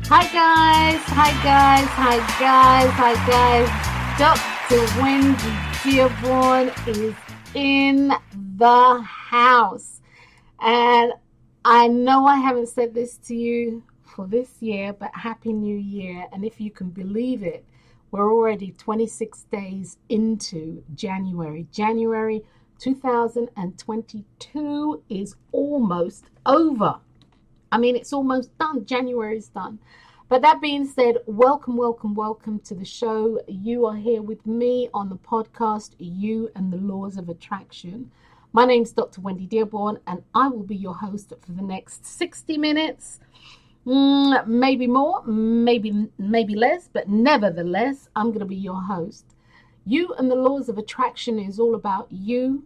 Hi guys, hi guys, hi guys, hi guys. Dr. Wendy Dearborne is in the house. And I know I haven't said this to you for this year, but Happy New Year. And if you can believe it, we're already 26 days into January. January 2022 is almost over. I mean, it's almost done. January is done. But that being said, welcome, welcome, welcome to the show. You are here with me on the podcast, You and the Laws of Attraction. My name's Dr. Wendy Dearborne, and I will be your host for the next 60 minutes. Maybe more, maybe less, but nevertheless, I'm going to be your host. You and the Laws of Attraction is all about you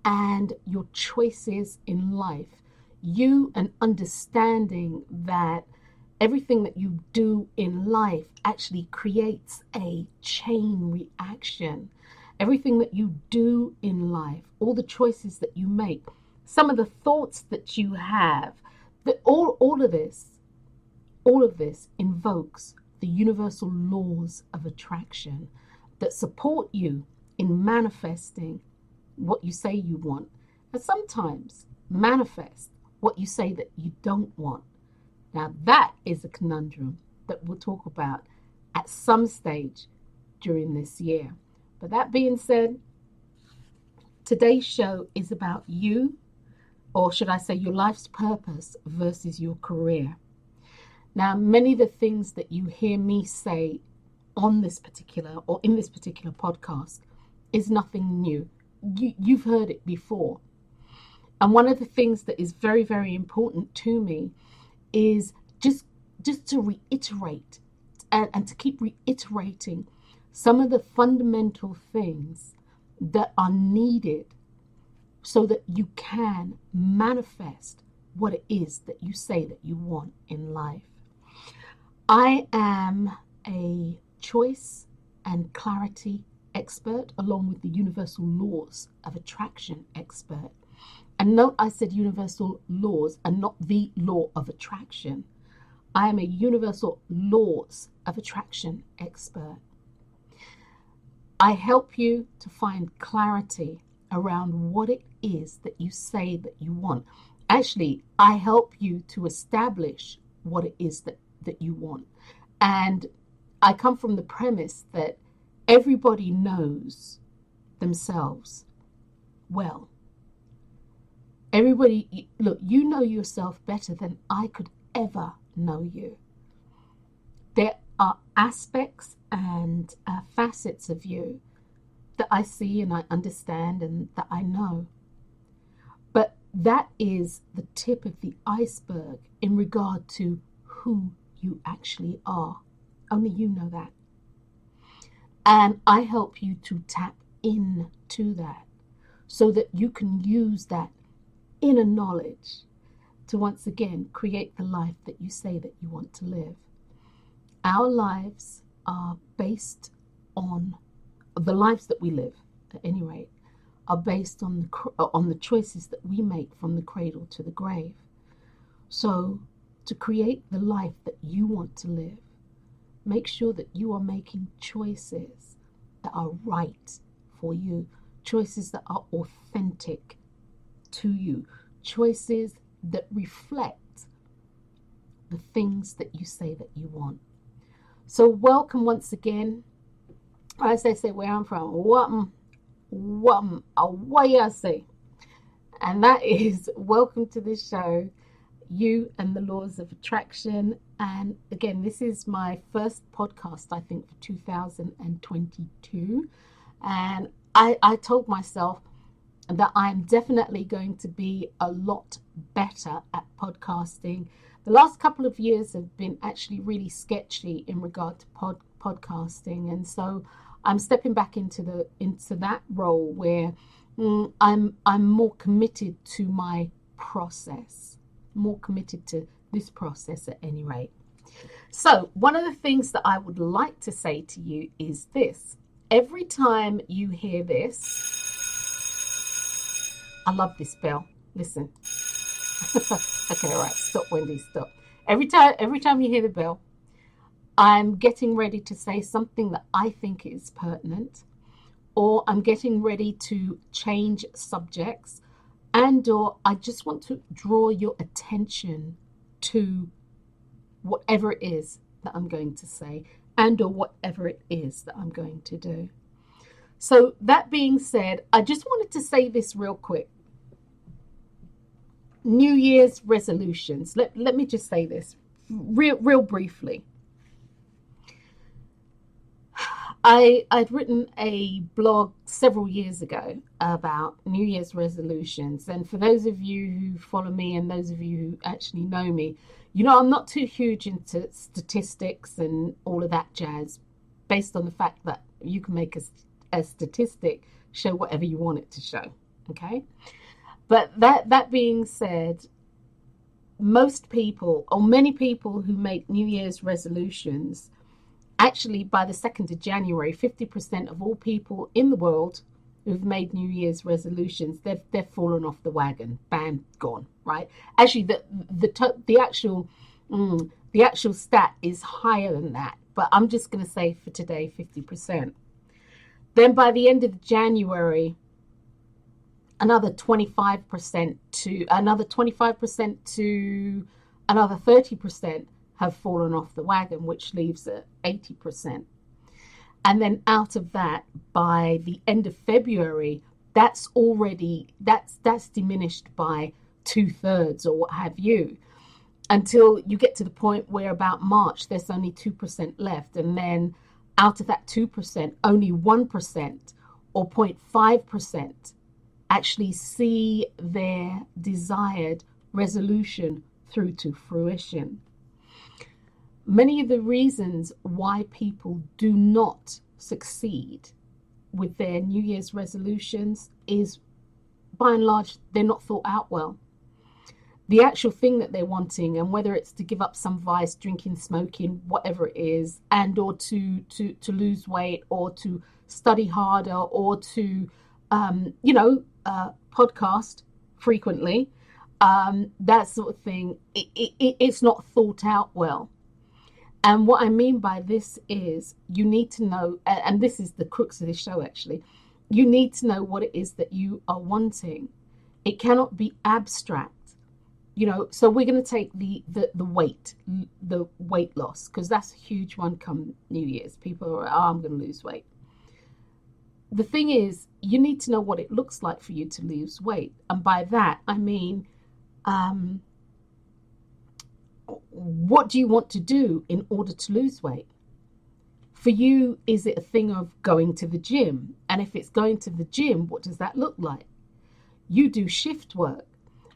and your choices in life. You and understanding that everything that you do in life actually creates a chain reaction. Everything that you do in life, all the choices that you make, some of the thoughts that you have, that all of this invokes the universal laws of attraction that support you in manifesting what you say you want, and sometimes manifest what you say that you don't want. Now that is a conundrum that we'll talk about at some stage during this year. But that being said, today's show is about you, or should I say your life's purpose versus your career. Now, many of the things that you hear me say on this particular or in this particular podcast is nothing new. You've heard it before. And one of the things that is very, very important to me is just to reiterate and to keep reiterating some of the fundamental things that are needed so that you can manifest what it is that you say that you want in life. I am a choice and clarity expert, along with the universal laws of attraction expert. And note I said universal laws and not the law of attraction. I am a universal laws of attraction expert. I help you to find clarity around what it is that you say that you want. Actually, I help you to establish what it is that you want. And I come from the premise that everybody knows themselves well. Everybody, look, you know yourself better than I could ever know you. There are aspects and facets of you that I see and I understand and that I know. But that is the tip of the iceberg in regard to who you actually are. Only you know that. And I help you to tap into that so that you can use that inner knowledge to once again create the life that you say that you want to live. Our lives are based on the lives that we live, at any rate, are based on the choices that we make from the cradle to the grave. So to create the life that you want to live, make sure that you are making choices that are right for you, choices that are authentic to you, choices that reflect the things that you say that you want. So welcome once again. As they say where I'm from, away I say. And that is welcome to this show, You and the Laws of Attraction. And again, this is my first podcast, I think, for 2022. And I told myself that I am definitely going to be a lot better at podcasting. The last couple of years have been actually really sketchy in regard to podcasting, and so I'm stepping back into that role where I'm more committed to my process, more committed to this process at any rate. So one of the things that I would like to say to you is this: every time you hear this, I love this bell. Listen. Okay, all right. Stop, Wendy. Stop. Every time you hear the bell, I'm getting ready to say something that I think is pertinent, or I'm getting ready to change subjects, and or I just want to draw your attention to whatever it is that I'm going to say, and or whatever it is that I'm going to do. So that being said, I just wanted to say this real quick. New Year's resolutions. Let me just say this real briefly. I'd written a blog several years ago about New Year's resolutions. And for those of you who follow me and those of you who actually know me, you know I'm not too huge into statistics and all of that jazz, based on the fact that you can make a statistic show whatever you want it to show. Okay? But that being said, most people, or many people who make New Year's resolutions, actually, by the 2nd of January, 50% of all people in the world who've made New Year's resolutions, they've fallen off the wagon. Bam, gone. Right? Actually, the actual stat is higher than that, but I'm just going to say for today, 50%. Then by the end of January, another 25% to another 30% have fallen off the wagon, which leaves at 80%. And then out of that, by the end of February, that's diminished by 2/3 or what have you, until you get to the point where about March, there's only 2% left. And then out of that 2%, only 1% or 0.5% actually see their desired resolution through to fruition. Many of the reasons why people do not succeed with their New Year's resolutions is, by and large, they're not thought out well. The actual thing that they're wanting, and whether it's to give up some vice, drinking, smoking, whatever it is, and or to lose weight, or to study harder, or to podcast frequently, that sort of thing, it's not thought out well. And what I mean by this is, you need to know, and this is the crux of this show actually, you need to know what it is that you are wanting. It cannot be abstract. So we're going to take the weight loss, because that's a huge one come New Year's. People are, I'm going to lose weight. The thing is, you need to know what it looks like for you to lose weight. And by that, I mean, what do you want to do in order to lose weight? For you, is it a thing of going to the gym? And if it's going to the gym, what does that look like? You do shift work.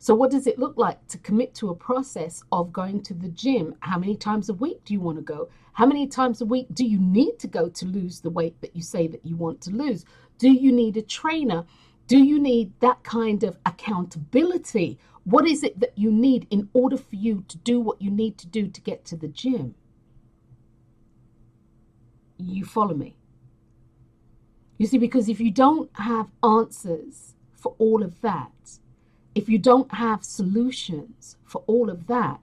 So what does it look like to commit to a process of going to the gym? How many times a week do you want to go? How many times a week do you need to go to lose the weight that you say that you want to lose? Do you need a trainer? Do you need that kind of accountability? What is it that you need in order for you to do what you need to do to get to the gym? You follow me? You see, because if you don't have answers for all of that, if you don't have solutions for all of that,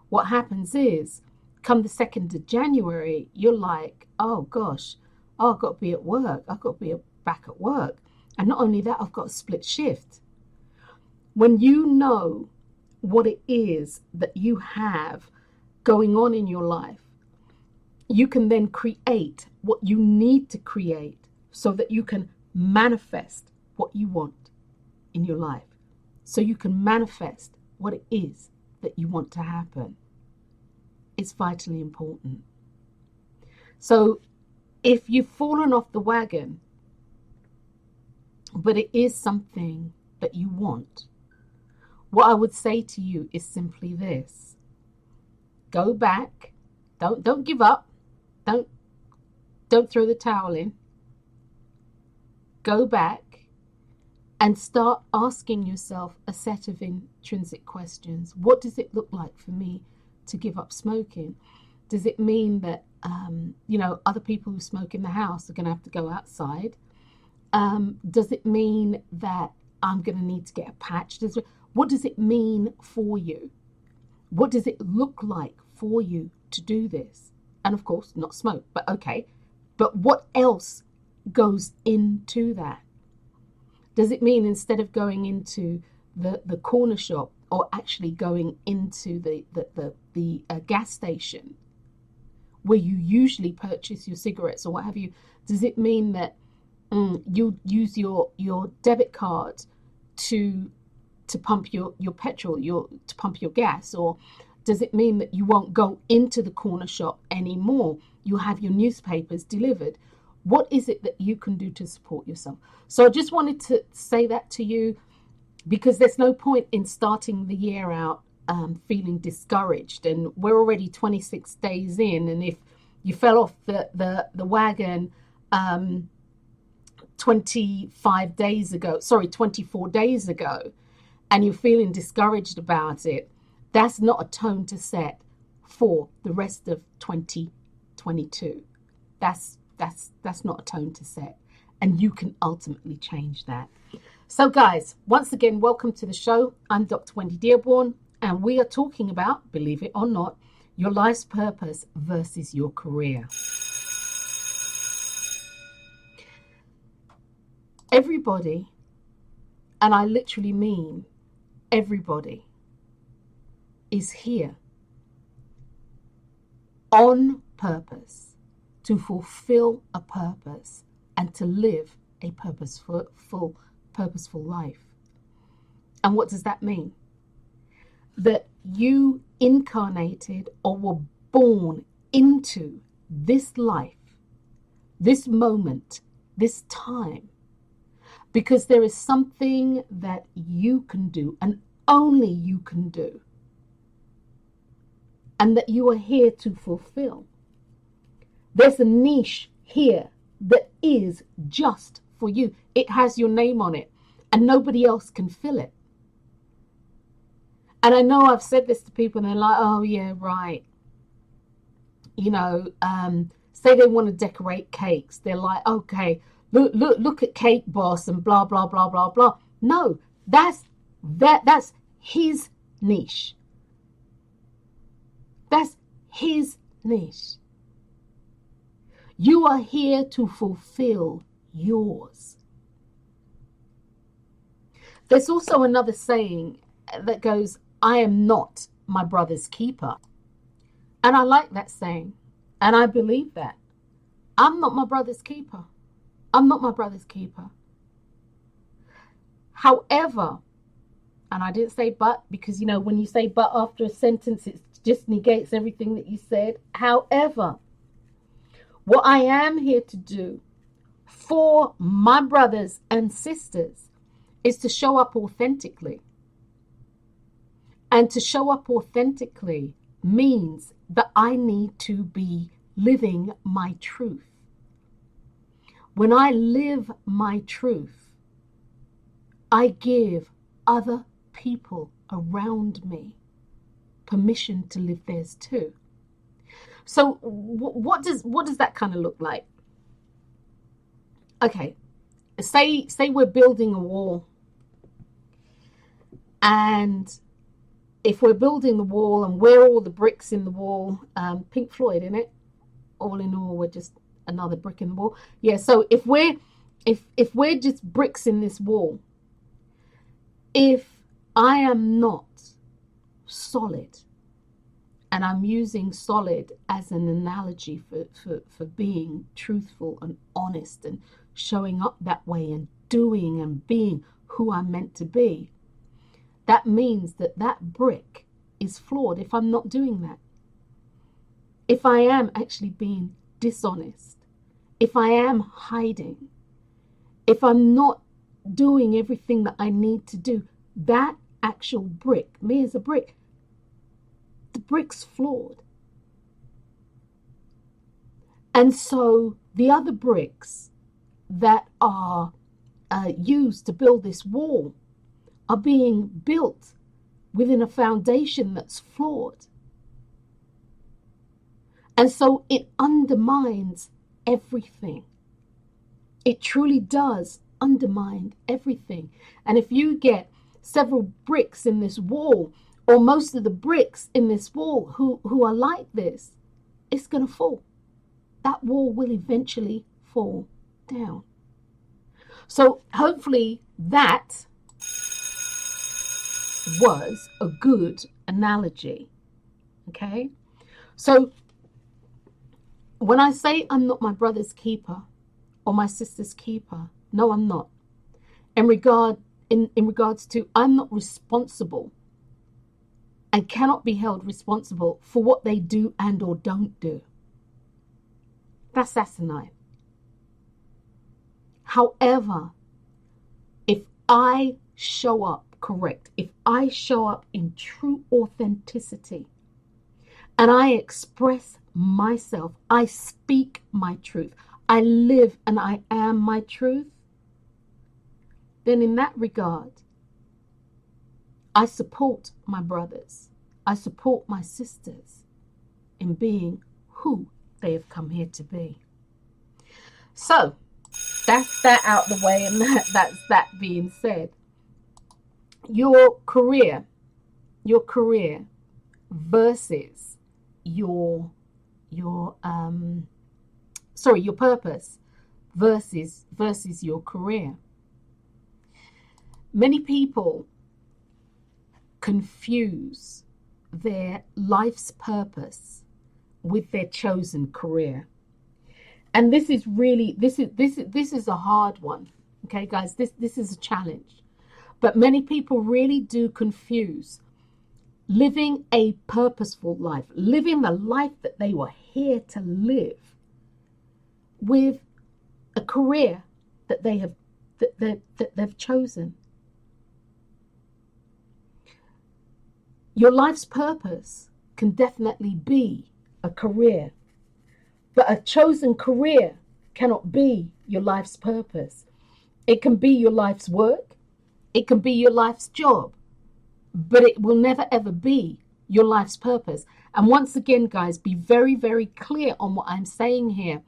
what happens is, come the 2nd of January, you're like, oh gosh, I've got to be at work. I've got to be back at work. And not only that, I've got a split shift. When you know what it is that you have going on in your life, you can then create what you need to create so that you can manifest what you want in your life. So you can manifest what it is that you want to happen. It's vitally important. So if you've fallen off the wagon, but it is something that you want, what I would say to you is simply this. Go back. Don't give up. Don't throw the towel in. Go back and start asking yourself a set of intrinsic questions. What does it look like for me to give up smoking? Does it mean that, other people who smoke in the house are going to have to go outside? Does it mean that I'm going to need to get a patch? What does it mean for you? What does it look like for you to do this? And of course, not smoke, but okay. But what else goes into that? Does it mean instead of going into the corner shop or actually going into the gas station where you usually purchase your cigarettes or what have you, does it mean that you use your debit card to pump your petrol, to pump your gas? Or does it mean that you won't go into the corner shop anymore? You have your newspapers delivered. What is it that you can do to support yourself? So I just wanted to say that to you, because there's no point in starting the year out feeling discouraged. And we're already 26 days in. And if you fell off the wagon 24 days ago, and you're feeling discouraged about it, that's not a tone to set for the rest of 2022. That's not a tone to set, and you can ultimately change that. So guys, once again, welcome to the show. I'm Dr. Wendy Dearborne, and we are talking about, believe it or not, your life's purpose versus your career. Everybody, and I literally mean everybody, is here on purpose to fulfill a purpose and to live a purposeful life. And what does that mean? That you incarnated or were born into this life, this moment, this time, because there is something that you can do and only you can do, and that you are here to fulfill. There's a niche here that is just for you. It has your name on it, and nobody else can fill it. And I know I've said this to people, and they're like, oh yeah, right. You know, say they want to decorate cakes. They're like, okay, look at Cake Boss and blah, blah, blah, blah, blah. No, that's his niche. That's his niche. You are here to fulfill yours. There's also another saying that goes, I am not my brother's keeper. And I like that saying. And I believe that. I'm not my brother's keeper. I'm not my brother's keeper. However, and I didn't say but, because, you know, when you say but after a sentence, it just negates everything that you said. However, what I am here to do for my brothers and sisters is to show up authentically. And to show up authentically means that I need to be living my truth. When I live my truth, I give other people around me permission to live theirs too. So what does that kind of look like? Okay, say we're building a wall, and if we're building the wall and we're all the bricks in the wall, Pink Floyd, in it, all in all, we're just another brick in the wall. Yeah. So if we're just bricks in this wall, if I am not solid, and I'm using solid as an analogy for being truthful and honest and showing up that way and doing and being who I'm meant to be, that means that brick is flawed if I'm not doing that. If I am actually being dishonest, if I am hiding, if I'm not doing everything that I need to do, that actual brick, me as a brick, the brick's flawed. And so the other bricks that are used to build this wall are being built within a foundation that's flawed. And so it undermines everything. It truly does undermine everything. And if you get several bricks in this wall, or most of the bricks in this wall who are like this, it's going to fall. That wall will eventually fall down. So hopefully that was a good analogy. Okay? So when I say I'm not my brother's keeper or my sister's keeper, no, I'm not. In regards to, I'm not responsible and cannot be held responsible for what they do and or don't do. That's asinine. However, if I show up correct, if I show up in true authenticity and I express myself, I speak my truth, I live and I am my truth, then in that regard, I support my brothers, I support my sisters in being who they have come here to be. So that's that out the way, and that's that being said. Your career versus your purpose versus your career. Many people confuse their life's purpose with their chosen career. And this is a hard one. Okay, guys, this is a challenge. But many people really do confuse living a purposeful life, living the life that they were here to live, with a career that they've chosen. Your life's purpose can definitely be a career, but a chosen career cannot be your life's purpose. It can be your life's work, it can be your life's job, but it will never ever be your life's purpose. And once again, guys, be very, very clear on what I'm saying here.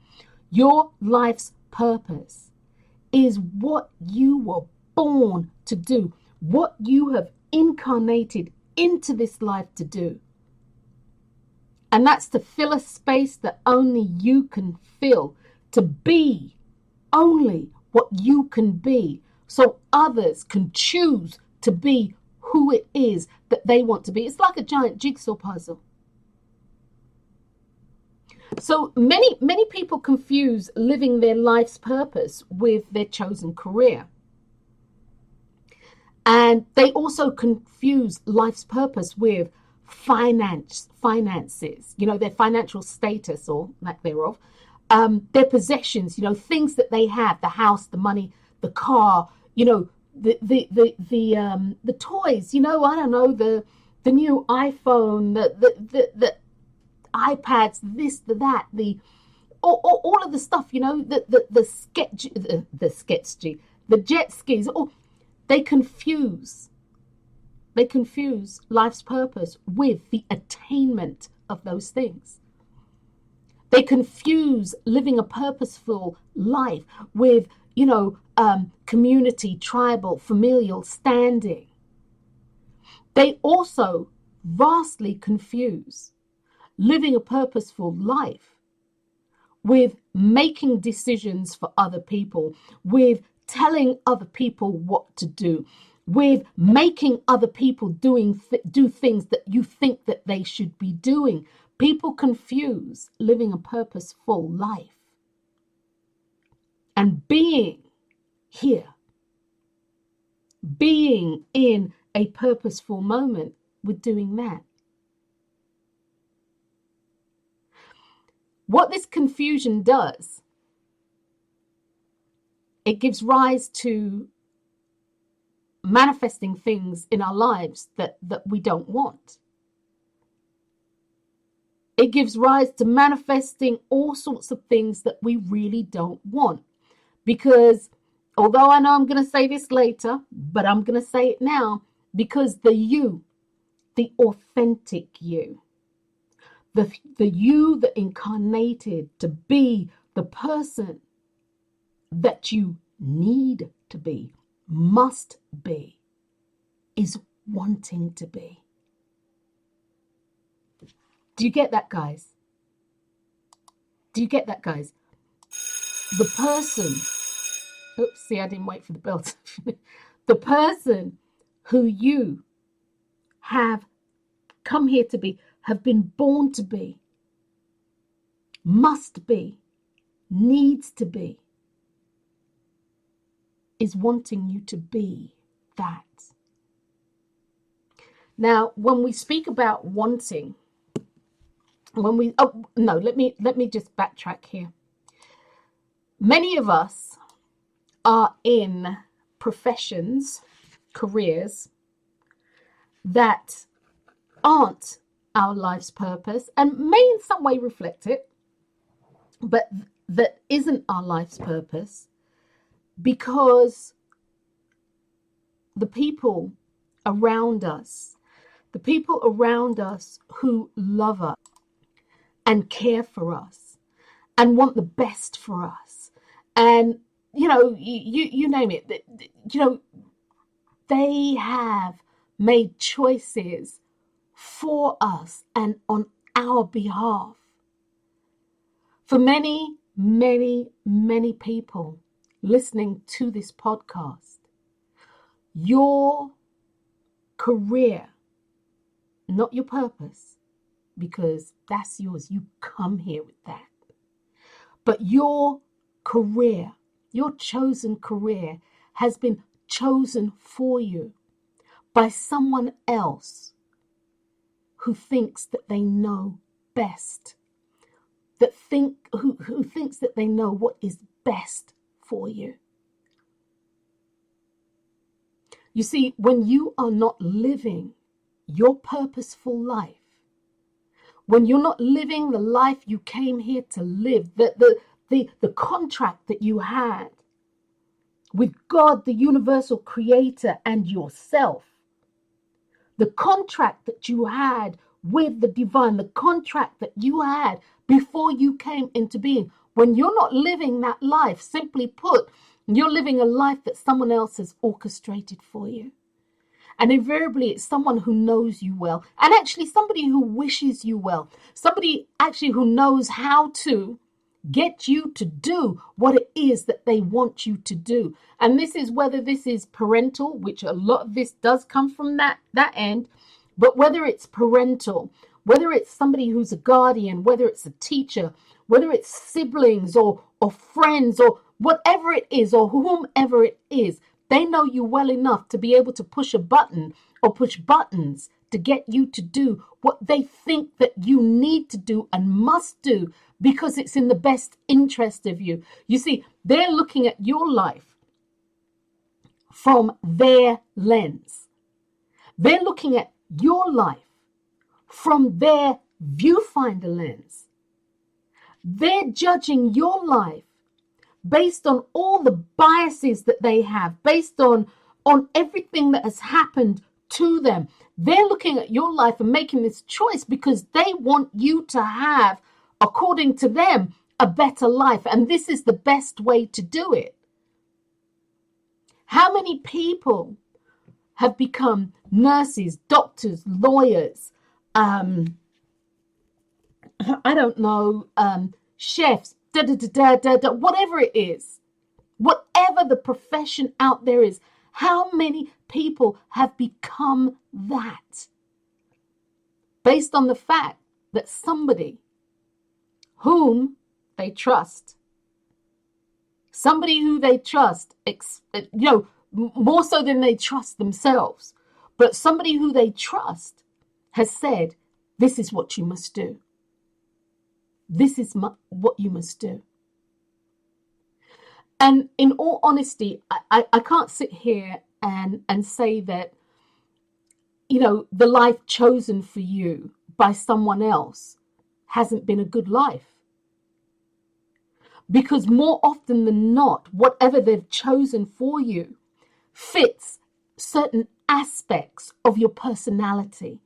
Your life's purpose is what you were born to do, what you have incarnated into this life to do. And that's to fill a space that only you can fill, to be only what you can be, so others can choose to be who it is that they want to be. It's like a giant jigsaw puzzle. So many people confuse living their life's purpose with their chosen career. And they also confuse life's purpose with finances, their financial status or lack thereof, their possessions, things that they have, the house, the money, the car, the toys, I don't know, the new iPhone, the iPads, this, that, all of the stuff, the jet skis. They confuse life's purpose with the attainment of those things. They confuse living a purposeful life with, community, tribal, familial standing. They also vastly confuse living a purposeful life with making decisions for other people, with telling other people what to do, with making other people do things that you think that they should be doing. People confuse living a purposeful life and being here, being in a purposeful moment with doing that. What this confusion does, it gives rise to manifesting things in our lives that we don't want. It gives rise to manifesting all sorts of things that we really don't want. Because although I know I'm going to say this later, but I'm going to say it now, because the authentic you, the you that incarnated to be the person that you need to be, must be, is wanting to be. Do you get that, guys? Do you get that, guys? The person, oops, see, I didn't wait for the bell to finish. The person who you have come here to be, have been born to be, must be, needs to be, is wanting you to be that. Now, when we speak about wanting, let me just backtrack here. Many of us are in professions, careers that aren't our life's purpose and may in some way reflect it, but that isn't our life's purpose because the people around us who love us and care for us and want the best for us, and you name it, they have made choices for us and on our behalf. For many, many, many people listening to this podcast, your career, not your purpose, because that's yours. You come here with that. But your career, your chosen career, has been chosen for you by someone else who thinks that they know best, who thinks that they know what is best for you. You see, when you are not living your purposeful life, when you're not living the life you came here to live, the contract that you had with God, the universal creator, and yourself, the contract that you had with the divine, the contract that you had before you came into being, when you're not living that life, simply put, you're living a life that someone else has orchestrated for you. And invariably, it's someone who knows you well, and actually somebody who wishes you well, somebody actually who knows how to get you to do what it is that they want you to do. And this is whether this is parental, which a lot of this does come from that end, but whether it's parental, whether it's somebody who's a guardian, whether it's a teacher, whether it's siblings or friends or whatever it is, or whomever it is, they know you well enough to be able to push a button or push buttons to get you to do what they think that you need to do and must do because it's in the best interest of you. You see, they're looking at your life from their lens. They're looking at your life from their viewfinder lens. They're judging your life based on all the biases that they have, based on everything that has happened to them. They're looking at your life and making this choice because they want you to have, according to them, a better life. And this is the best way to do it. How many people have become nurses, doctors, lawyers, chefs, whatever it is, whatever the profession out there is, how many people have become that based on the fact that somebody whom they trust, somebody who they trust, more so than they trust themselves, but somebody who they trust has said, this is what you must do. This is what you must do. And in all honesty, I can't sit here and say that, the life chosen for you by someone else hasn't been a good life. Because more often than not, whatever they've chosen for you fits certain aspects of your personality.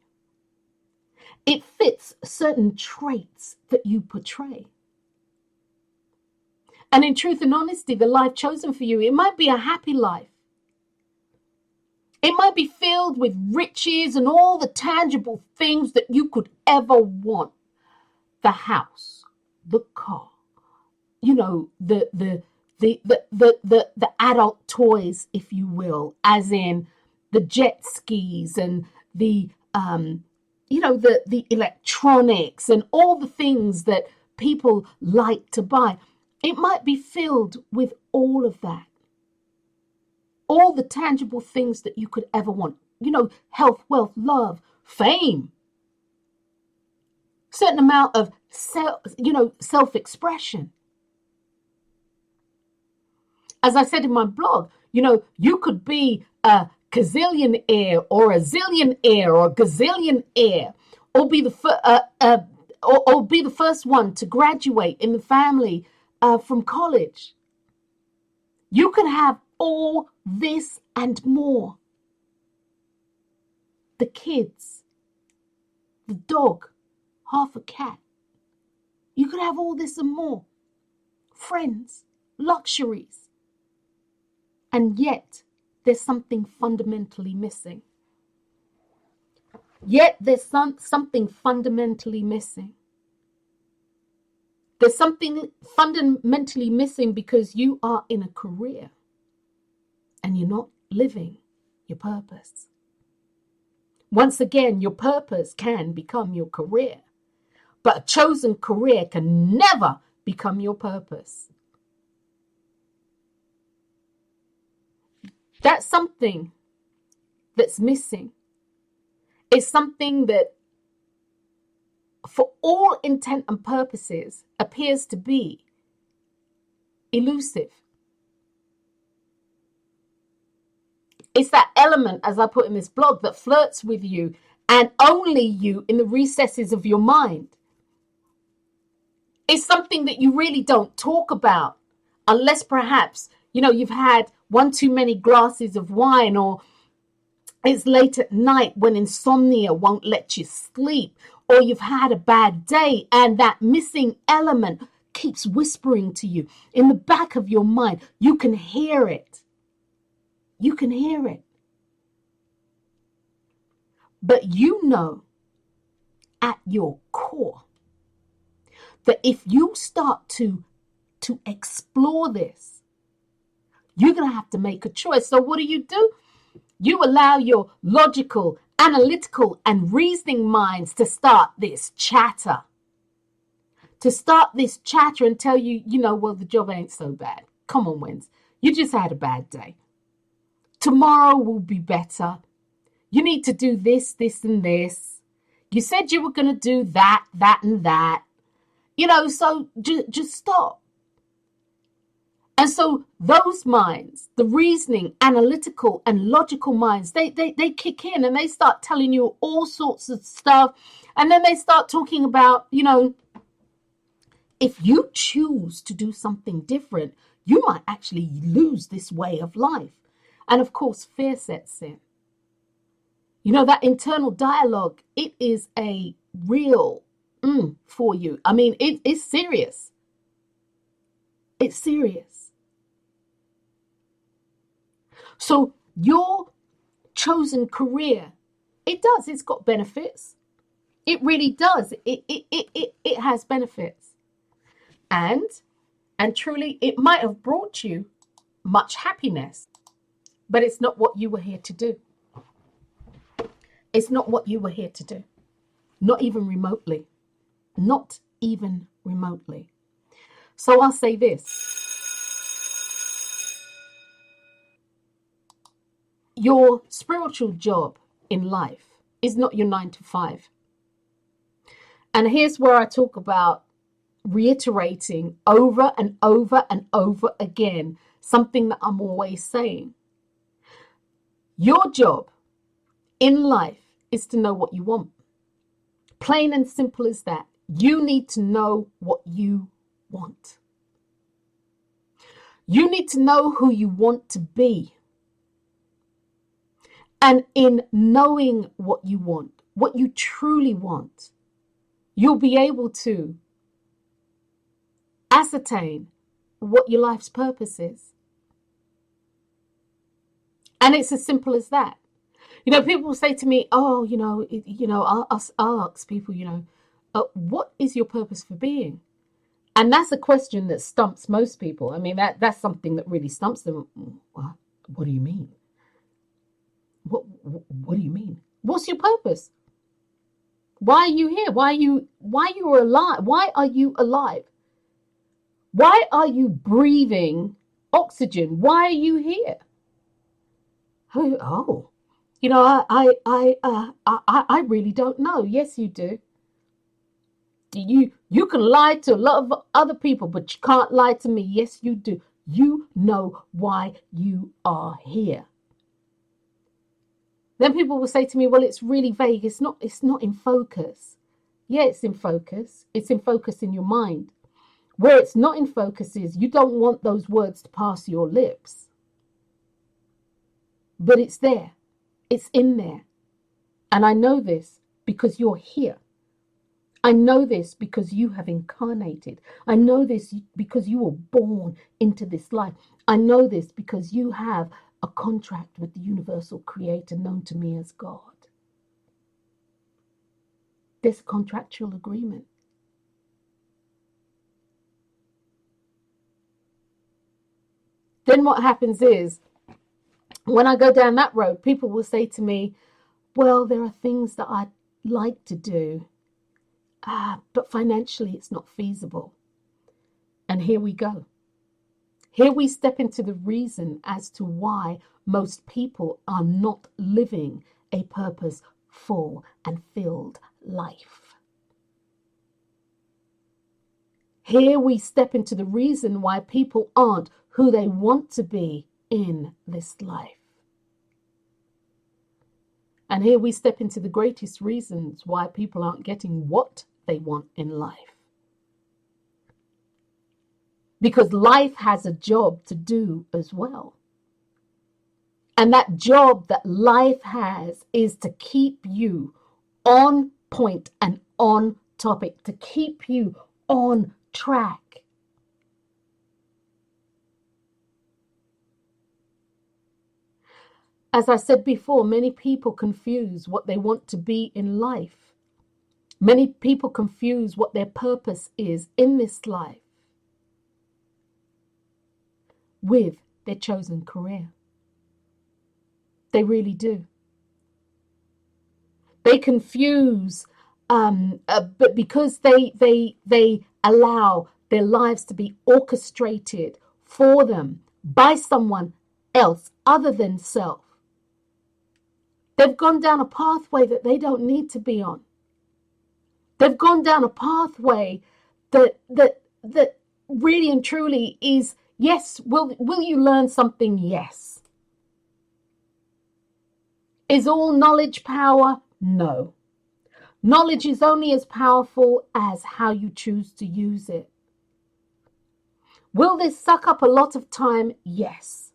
It fits certain traits that you portray. And in truth and honesty, the life chosen for you, it might be a happy life. It might be filled with riches and all the tangible things that you could ever want. The house, the car, the adult toys, if you will, as in the jet skis and the the electronics and all the things that people like to buy. It might be filled with all of that, all the tangible things that you could ever want. Health, wealth, love, fame, certain amount of self-expression. As I said in my blog, you could be a gazillionaire or a zillionaire or a gazillionaire, or be the first one to graduate in the family from college. You can have all this and more. The kids, the dog, half a cat. You could have all this and more. Friends, luxuries. And yet, there's something fundamentally missing. There's something fundamentally missing because you are in a career and you're not living your purpose. Once again, your purpose can become your career, but a chosen career can never become your purpose. That's something that's missing. It's something that, for all intent and purposes, appears to be elusive. It's that element, as I put in this blog, that flirts with you and only you in the recesses of your mind. It's something that you really don't talk about unless perhaps, you've had one too many glasses of wine, or it's late at night when insomnia won't let you sleep, or you've had a bad day and that missing element keeps whispering to you in the back of your mind. You can hear it. You can hear it. But at your core that if you start to explore this, you're going to have to make a choice. So what do? You allow your logical, analytical, and reasoning minds to start this chatter. And tell you, well, the job ain't so bad. Come on, Wens. You just had a bad day. Tomorrow will be better. You need to do this, this, and this. You said you were going to do that, that, and that. So just stop. And so those minds, the reasoning, analytical, and logical minds, they kick in and they start telling you all sorts of stuff. And then they start talking about, if you choose to do something different, you might actually lose this way of life. And of course, fear sets in. That internal dialogue, it is a real for you. I mean, it's serious. It's serious. So your chosen career, it's got benefits. It really does. It has benefits. And truly, it might have brought you much happiness, but it's not what you were here to do. It's not what you were here to do. Not even remotely. Not even remotely. So I'll say this. Your spiritual job in life is not your 9 to 5. And here's where I talk about reiterating over and over and over again something that I'm always saying. Your job in life is to know what you want. Plain and simple as that. You need to know what you want. You need to know who you want to be. And in knowing what you want, what you truly want, you'll be able to ascertain what your life's purpose is. And it's as simple as that. People say to me, I'll ask people, what is your purpose for being? And that's a question that stumps most people. I mean, that's something that really stumps them. What do you mean? What do you mean? What's your purpose? Why are you here? Why are you alive? Why are you alive? Why are you breathing oxygen? Why are you here? Oh, I really don't know. Yes, you do. You can lie to a lot of other people, but you can't lie to me. Yes, you do. You know why you are here. Then people will say to me, well, it's really vague. It's not in focus. Yeah, it's in focus. It's in focus in your mind. Where it's not in focus is you don't want those words to pass your lips. But it's there. It's in there. And I know this because you're here. I know this because you have incarnated. I know this because you were born into this life. I know this because you have a contract with the universal creator known to me as God. This contractual agreement. Then what happens is, when I go down that road, people will say to me, well, there are things that I'd like to do, but financially it's not feasible. And here we go. Here we step into the reason as to why most people are not living a purposeful and filled life. Here we step into the reason why people aren't who they want to be in this life. And here we step into the greatest reasons why people aren't getting what they want in life. Because life has a job to do as well. And that job that life has is to keep you on point and on topic, to keep you on track. As I said before, many people confuse what they want to be in life. Many people confuse what their purpose is in this life with their chosen career. They really do. They confuse, but because they allow their lives to be orchestrated for them by someone else other than self, they've gone down a pathway that they don't need to be on. They've gone down a pathway that really and truly is, yes, will you learn something? Yes. Is all knowledge power? No. Knowledge is only as powerful as how you choose to use it. Will this suck up a lot of time? Yes.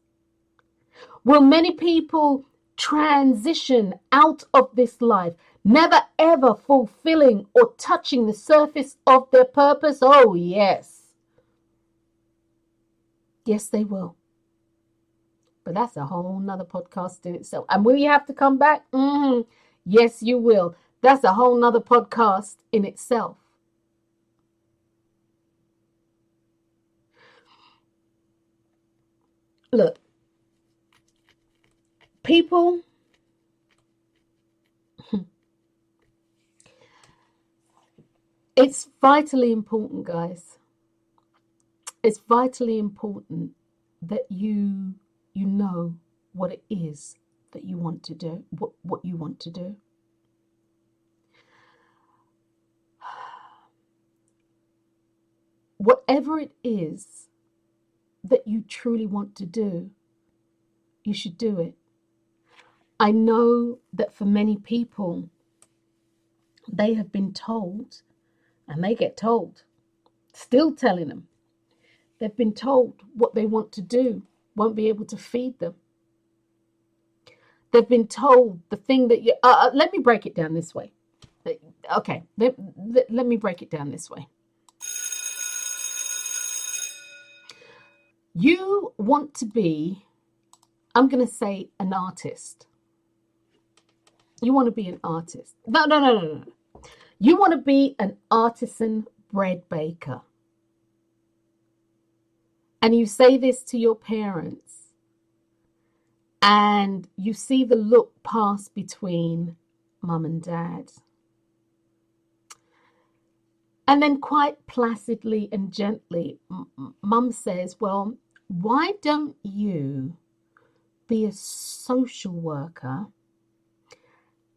Will many people transition out of this life, never ever fulfilling or touching the surface of their purpose? Oh, yes. Yes, they will. But that's a whole nother podcast in itself. And will you have to come back? Yes, you will. That's a whole nother podcast in itself. Look, people, it's vitally important, guys. It's vitally important that you know what it is that you want to do, what you want to do. Whatever it is that you truly want to do, you should do it. I know that for many people, they have been told, and they get told, still telling them, they've been told what they want to do won't be able to feed them. They've been told the thing that you... let me break it down this way. Okay, let me break it down this way. You want to be, I'm going to say, an artist. You want to be an artist. No. You want to be an artisan bread baker. and you say this to your parents, and you see the look pass between mum and dad. And then quite placidly and gently, mum says, well, why don't you be a social worker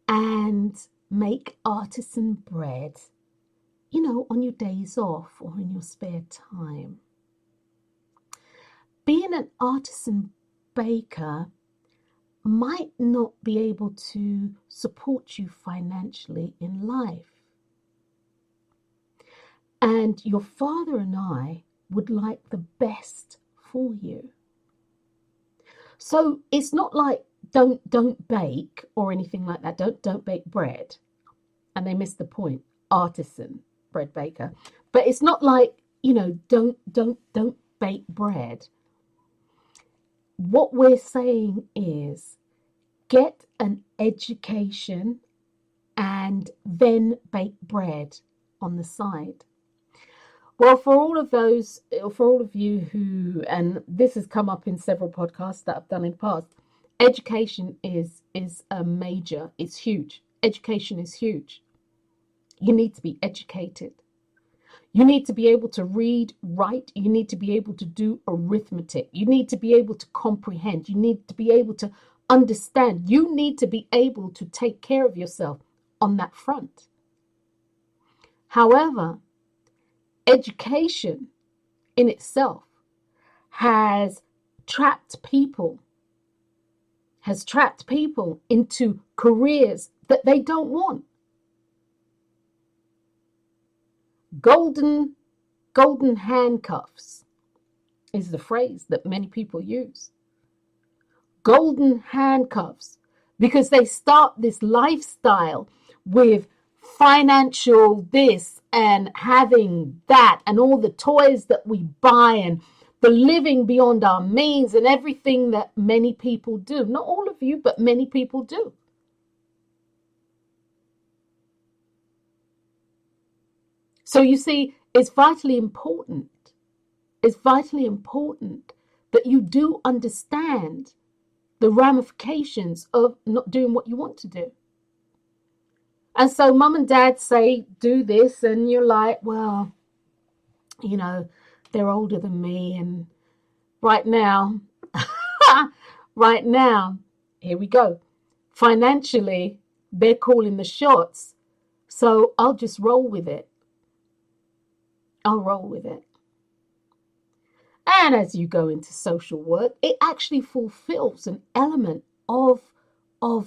and make artisan bread, on your days off or in your spare time? Being an artisan baker might not be able to support you financially in life. And your father and I would like the best for you. So it's not like don't bake or anything like that. Don't bake bread. And they missed the point. Artisan bread baker. But it's not like, don't bake bread. What we're saying is get an education and then bake bread on the side. Well, for all of you who, and this has come up in several podcasts that I've done in the past, education is a major, it's huge. Education is huge. You need to be educated. You need to be able to read, write. You need to be able to do arithmetic. You need to be able to comprehend. You need to be able to understand. You need to be able to take care of yourself on that front. However, education in itself has trapped people into careers that they don't want. Golden handcuffs is the phrase that many people use. Golden handcuffs, because they start this lifestyle with financial this and having that and all the toys that we buy and the living beyond our means and everything that many people do. Not all of you, but many people do. So you see, it's vitally important. It's vitally important that you do understand the ramifications of not doing what you want to do. And so mum and dad say, do this, and you're like, well, they're older than me, and right now, here we go. Financially, they're calling the shots, so I'll just roll with it. I'll roll with it. And as you go into social work, it actually fulfills an element of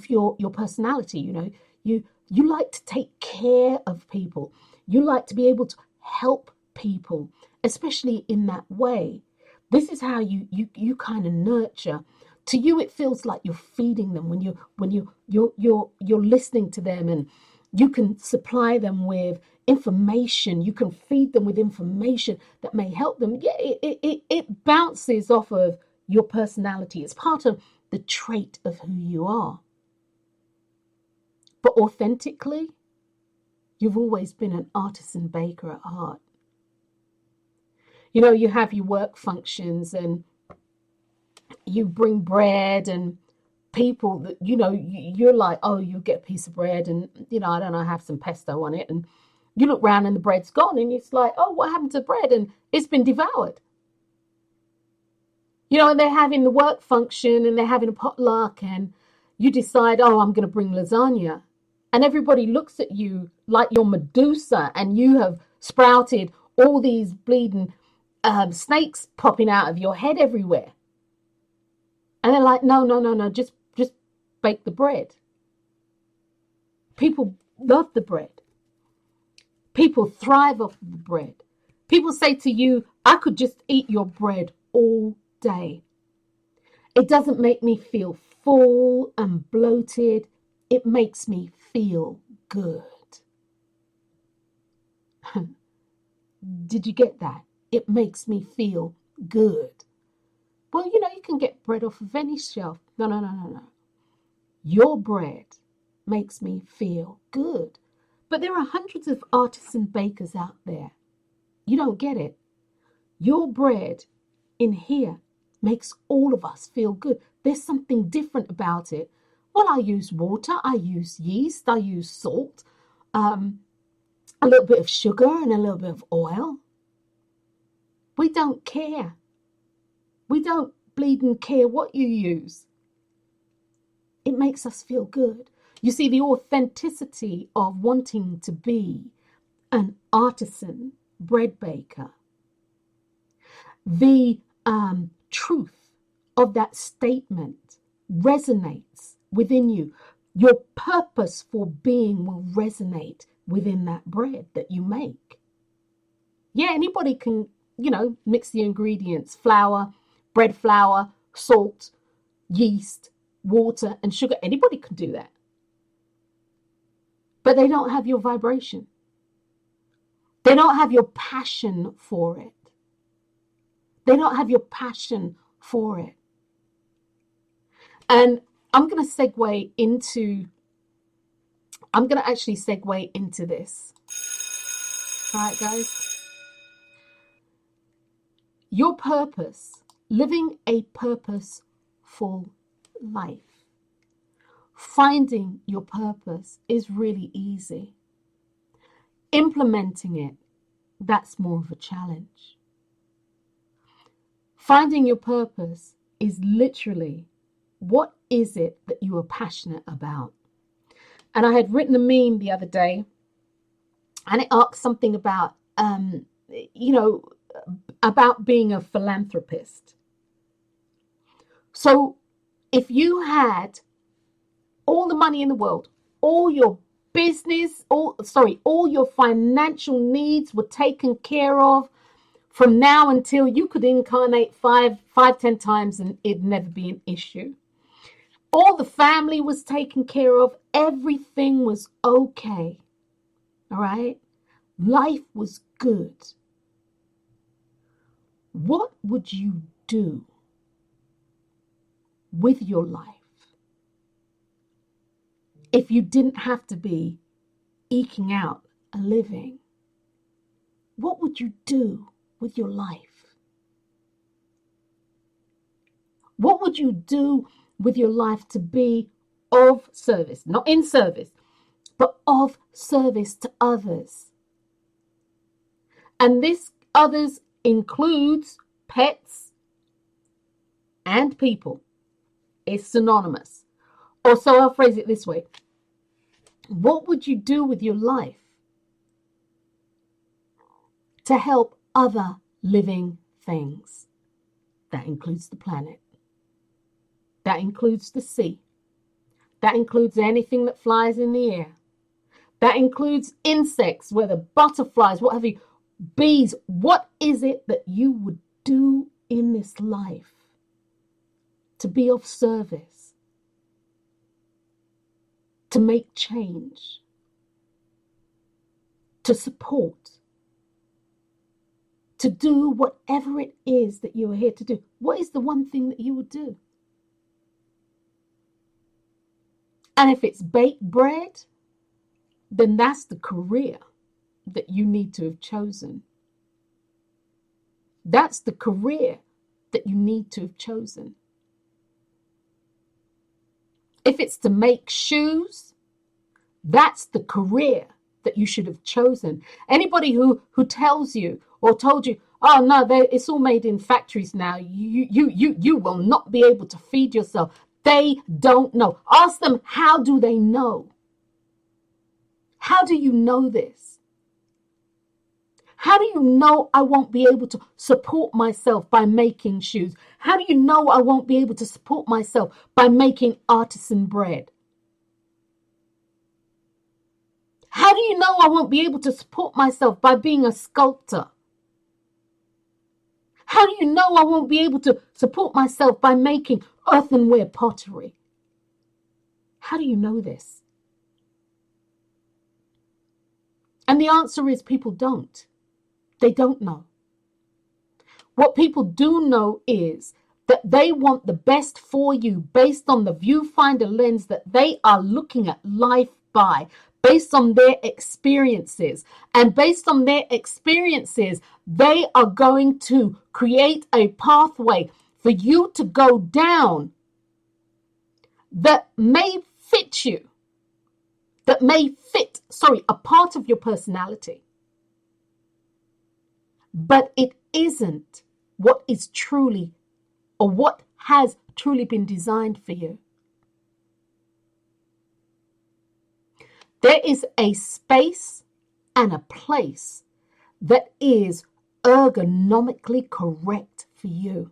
your personality. You like to take care of people. You like to be able to help people, especially in that way. This is how you kind of nurture. To you, it feels like you're feeding them when you're listening to them, and you can supply them with information. You can feed them with information that may help them. Yeah, it bounces off of your personality. It's part of the trait of who you are. But authentically, you've always been an artisan baker at heart. You have your work functions and you bring bread, and people that, you're like, oh, you get a piece of bread and, I don't know, have some pesto on it. And you look around and the bread's gone, and it's like, oh, what happened to bread? And it's been devoured. And they're having the work function and they're having a potluck, and you decide, oh, I'm going to bring lasagna. And everybody looks at you like you're Medusa, and you have sprouted all these bleeding snakes popping out of your head everywhere. And they're like, no, just bake the bread. People love the bread. People thrive off the bread. People say to you, I could just eat your bread all day. It doesn't make me feel full and bloated. It makes me feel good. Did you get that? It makes me feel good. Well, you can get bread off of any shelf. No. Your bread makes me feel good. But there are hundreds of artisan bakers out there. You don't get it. Your bread in here makes all of us feel good. There's something different about it. Well, I use water, I use yeast, I use salt, a little bit of sugar and a little bit of oil. We don't care. We don't bleeding care what you use. It makes us feel good. You see, the authenticity of wanting to be an artisan bread baker, the truth of that statement resonates within you. Your purpose for being will resonate within that bread that you make. Yeah, anybody can, mix the ingredients: flour, bread flour, salt, yeast, water, and sugar. Anybody can do that. But they don't have your vibration. They don't have your passion for it. They don't have your passion for it. And I'm going to actually segue into this. All right, guys. Your purpose, living a purposeful life. Finding your purpose is really easy. Implementing it, that's more of a challenge. Finding your purpose is literally, what is it that you are passionate about? And I had written a meme the other day, and it asked something about, about being a philanthropist. So if you had all the money in the world, all your business, all your financial needs were taken care of from now until you could incarnate 10 times and it'd never be an issue. All the family was taken care of. Everything was okay. All right. Life was good. What would you do with your life if you didn't have to be eking out a living? What would you do with your life? What would you do with your life to be of service, not in service, but of service to others? And this others includes pets and people. It's synonymous. Or so I'll phrase it this way. What would you do with your life to help other living things? That includes the planet. That includes the sea. That includes anything that flies in the air. That includes insects, whether butterflies, what have you, bees. What is it that you would do in this life to be of service, to make change, to support, to do whatever it is that you are here to do? What is the one thing that you would do? And if it's baked bread, then that's the career that you need to have chosen. That's the career that you need to have chosen. If it's to make shoes, that's the career that you should have chosen. Anybody who tells you or told you, oh no, it's all made in factories now, you will not be able to feed yourself. They don't know. Ask them, how do they know? How do you know this? How do you know I won't be able to support myself by making shoes? How do you know I won't be able to support myself by making artisan bread? How do you know I won't be able to support myself by being a sculptor? How do you know I won't be able to support myself by making earthenware pottery? How do you know this? And the answer is people don't. They don't know. What people do know is that they want the best for you based on the viewfinder lens that they are looking at life by, based on their experiences. And based on their experiences, They are going to create a pathway for you to go down that may fit you, that may fit, a part of your personality. But it isn't what is truly, or what has truly been designed for you. There is a space and a place that is ergonomically correct for you.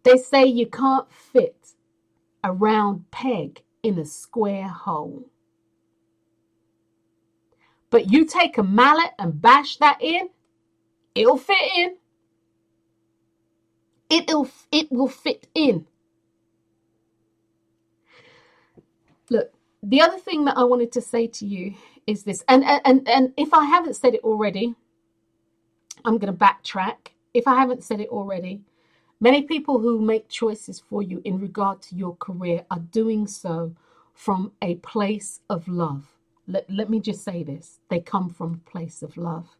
They say you can't fit a round peg in a square hole. But you take a mallet and bash that in, it'll fit in. It will fit in. Look, the other thing that I wanted to say to you is this, and if I haven't said it already, I'm going to backtrack. If I haven't said it already, many people who make choices for you in regard to your career are doing so from a place of love. Let me just say this. They come from a place of love.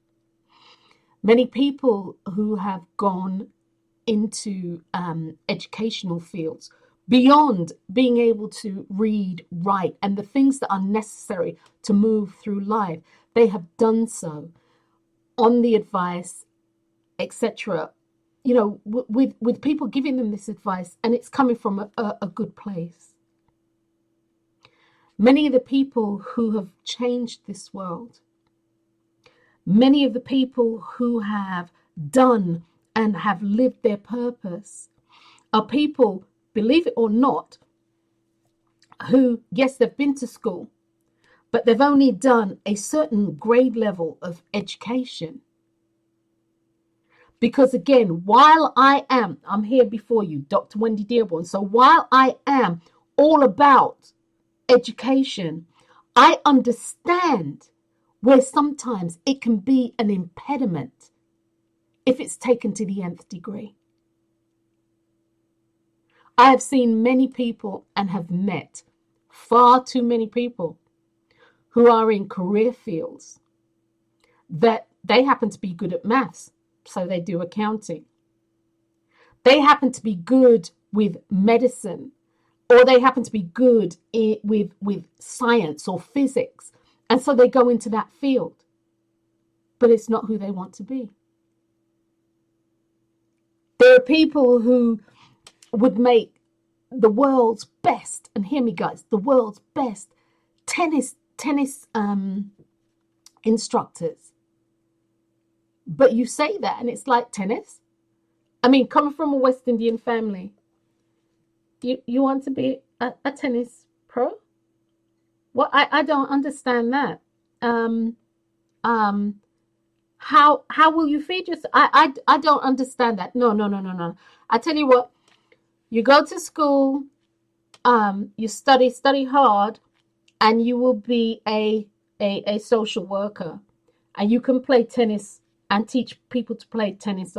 Many people who have gone into educational fields, beyond being able to read, write, and the things that are necessary to move through life, they have done so on the advice, etc., with people giving them this advice, and it's coming from a good place. Many of the people who have changed this world, many of the people who have done and have lived their purpose, are people, believe it or not, who, yes, they've been to school, but they've only done a certain grade level of education. Because again, while I'm here before you, Dr. Drwendydearborne, so while I am all about education, I understand where sometimes it can be an impediment if it's taken to the nth degree. I have seen many people and have met far too many people who are in career fields that they happen to be good at maths, so they do accounting. They happen to be good with medicine, or they happen to be good with science or physics, and so they go into that field. But it's not who they want to be. There are people who would make the world's best, and hear me guys, the world's best tennis instructors. But you say that and it's like, tennis? I mean, coming from a West Indian family, you want to be a tennis pro? Well, I don't understand that. How will you feed yourself? I don't understand that. No. I tell you what, you go to school, you study hard, and you will be a social worker, and you can play tennis and teach people to play tennis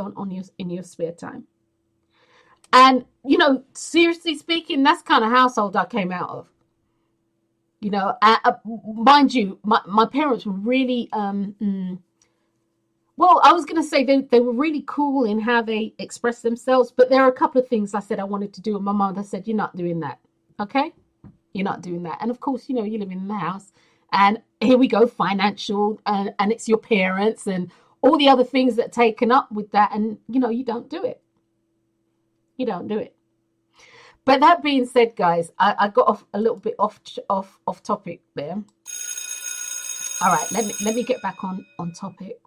in your spare time. And seriously speaking, that's the kind of household I came out of. Mind you, my parents were really well, I was going to say they were really cool in how they expressed themselves, but there are a couple of things I said I wanted to do, and my mother said, "You're not doing that, okay? You're not doing that." And of course, you're living in the house, and here we go, financial, and it's your parents, and all the other things that are taken up with that, and you don't do it. You don't do it. But that being said, guys, I got off a little bit off topic there. All right, let me get back on topic.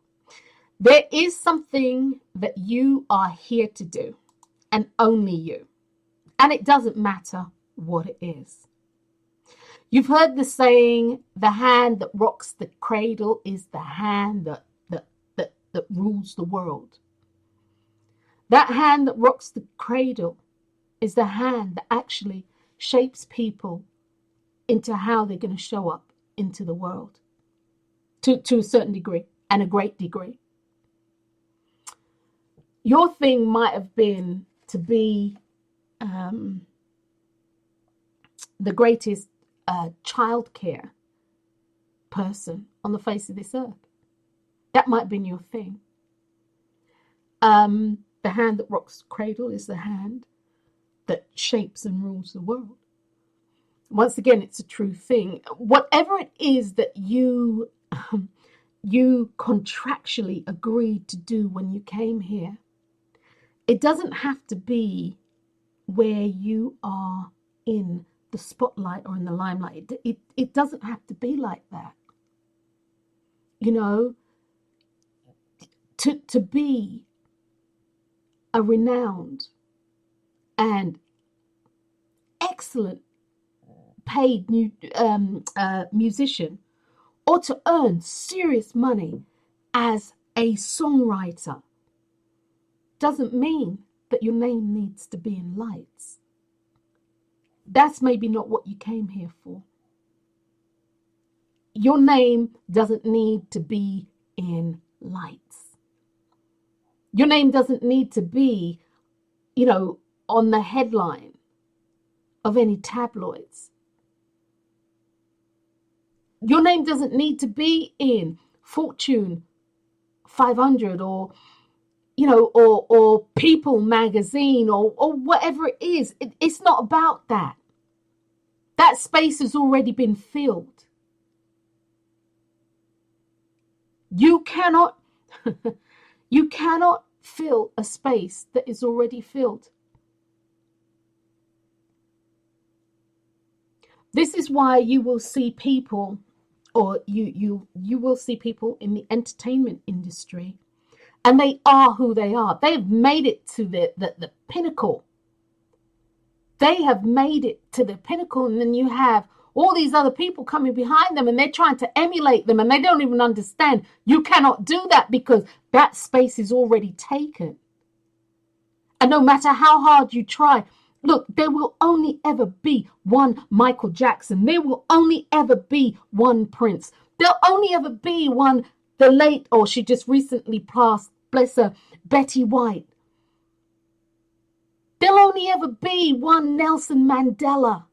There is something that you are here to do, and only you. And it doesn't matter what it is. You've heard the saying, the hand that rocks the cradle is the hand that rules the world. That hand that rocks the cradle is the hand that actually shapes people into how they're going to show up into the world to a certain degree and a great degree. Your thing might have been to be the greatest childcare person on the face of this earth. That might have been your thing. The hand that rocks the cradle is the hand that shapes and rules the world. Once again, it's a true thing. Whatever it is that you contractually agreed to do when you came here, it doesn't have to be where you are in the spotlight or in the limelight. It doesn't have to be like that. You know, to be a renowned and excellent paid musician, or to earn serious money as a songwriter, doesn't mean that your name needs to be in lights. That's maybe not what you came here for. Your name doesn't need to be in lights. Your name doesn't need to be, on the headline of any tabloids. Your name doesn't need to be in Fortune 500 or People magazine or whatever it is. It's not about that. That space has already been filled. You cannot fill a space that is already filled. This is why you will see people, or you will see people in the entertainment industry, and they are who they are. They have made it to the pinnacle. They have made it to the pinnacle, and then you have all these other people coming behind them, and they're trying to emulate them, and they don't even understand. You cannot do that because that space is already taken. And no matter how hard you try, look, there will only ever be one Michael Jackson. There will only ever be one Prince. There'll only ever be one, the late, or she just recently passed, bless her, Betty White. There'll only ever be one Nelson Mandela.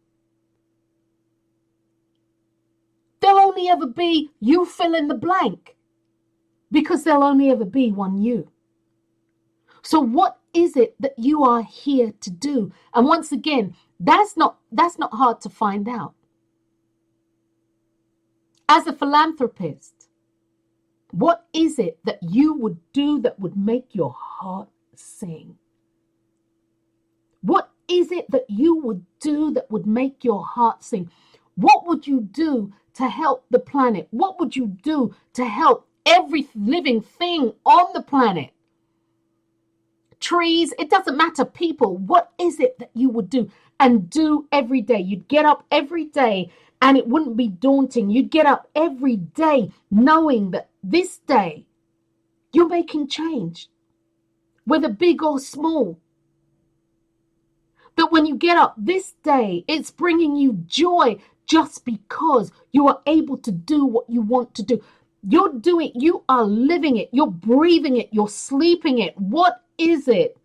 There'll only ever be you fill in the blank, because there'll only ever be one you. So what is it that you are here to do? And once again, that's not hard to find out. As a philanthropist, what is it that you would do that would make your heart sing? What is it that you would do that would make your heart sing? What would you do to help the planet? What would you do to help every living thing on the planet? Trees, it doesn't matter, people. What is it that you would do and do every day? You'd get up every day and it wouldn't be daunting. You'd get up every day knowing that this day you're making change, whether big or small. That when you get up this day, it's bringing you joy just because you are able to do what you want to do. You're doing, you are living it, you're breathing it, you're sleeping it. What is it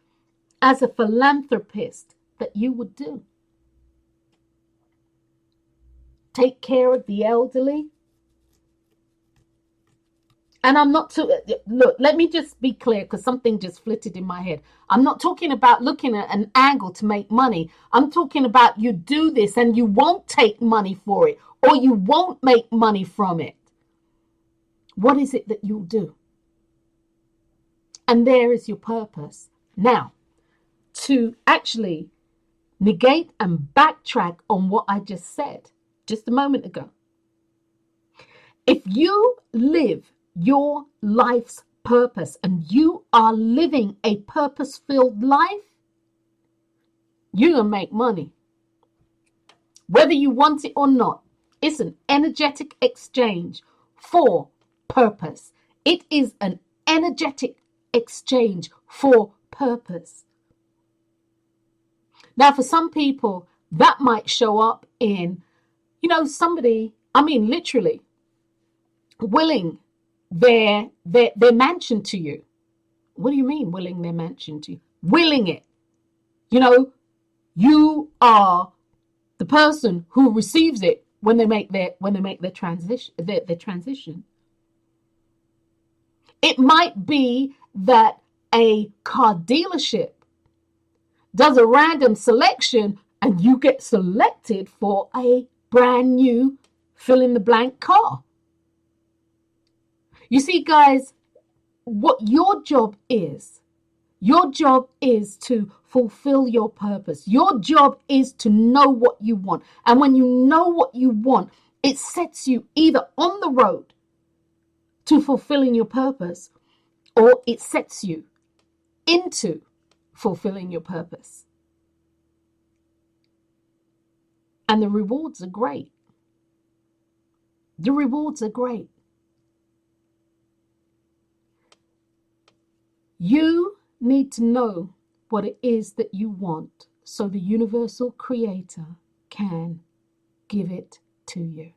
as a philanthropist that you would do? Take care of the elderly? And I'm not look, let me just be clear, because something just flitted in my head. I'm not talking about looking at an angle to make money. I'm talking about you do this and you won't take money for it, or you won't make money from it. What is it that you'll do? And there is your purpose. Now, to actually negate and backtrack on what I just said just a moment ago. If you live your life's purpose and you are living a purpose-filled life, you're going to make money. Whether you want it or not, it's an energetic exchange for purpose. It is an energetic exchange for purpose. Now, for some people, that might show up in, somebody, literally willing their mansion to you. What do you mean willing their mansion to you? Willing it. You are the person who receives it when they make their transition. It might be that a car dealership does a random selection and you get selected for a brand new fill in the blank car. You see, guys, what your job is to fulfill your purpose. Your job is to know what you want. And when you know what you want, it sets you either on the road to fulfilling your purpose, or it sets you into fulfilling your purpose. And the rewards are great. The rewards are great. You need to know what it is that you want so the universal creator can give it to you.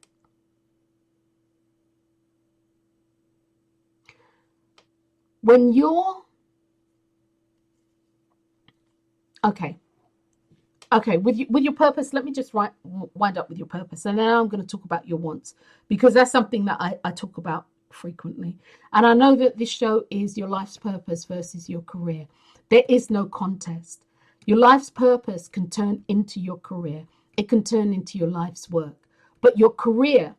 When you're okay, with your purpose, let me just wind up with your purpose, and then I'm going to talk about your wants, because that's something that I talk about frequently. And I know that this show is your life's purpose versus your career. There is no contest. Your life's purpose can turn into your career. It can turn into your life's work. But your career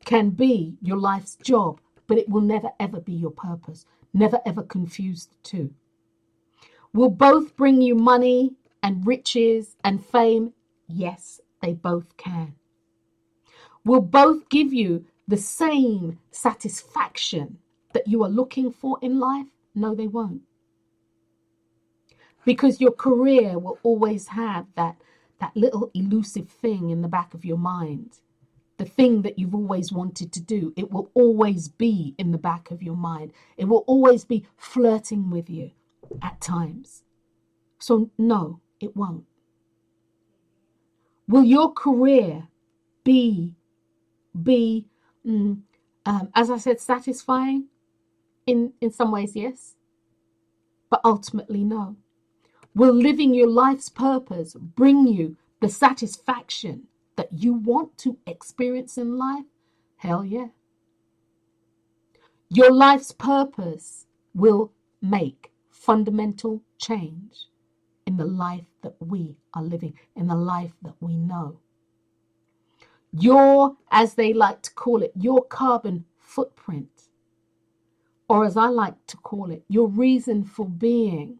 can be your life's job, but it will never ever be your purpose. Never ever confuse the two. Will both bring you money and riches and fame? Yes, they both can. Will both give you the same satisfaction that you are looking for in life? No, they won't. Because your career will always have that little elusive thing in the back of your mind. The thing that you've always wanted to do. It will always be in the back of your mind. It will always be flirting with you at times. So no, it won't. Will your career be as I said, satisfying? In some ways, yes. But ultimately, no. Will living your life's purpose bring you the satisfaction that you want to experience in life? Hell yeah. Your life's purpose will make fundamental change in the life that we are living, in the life that we know. Your, as they like to call it, your carbon footprint, or as I like to call it, your reason for being,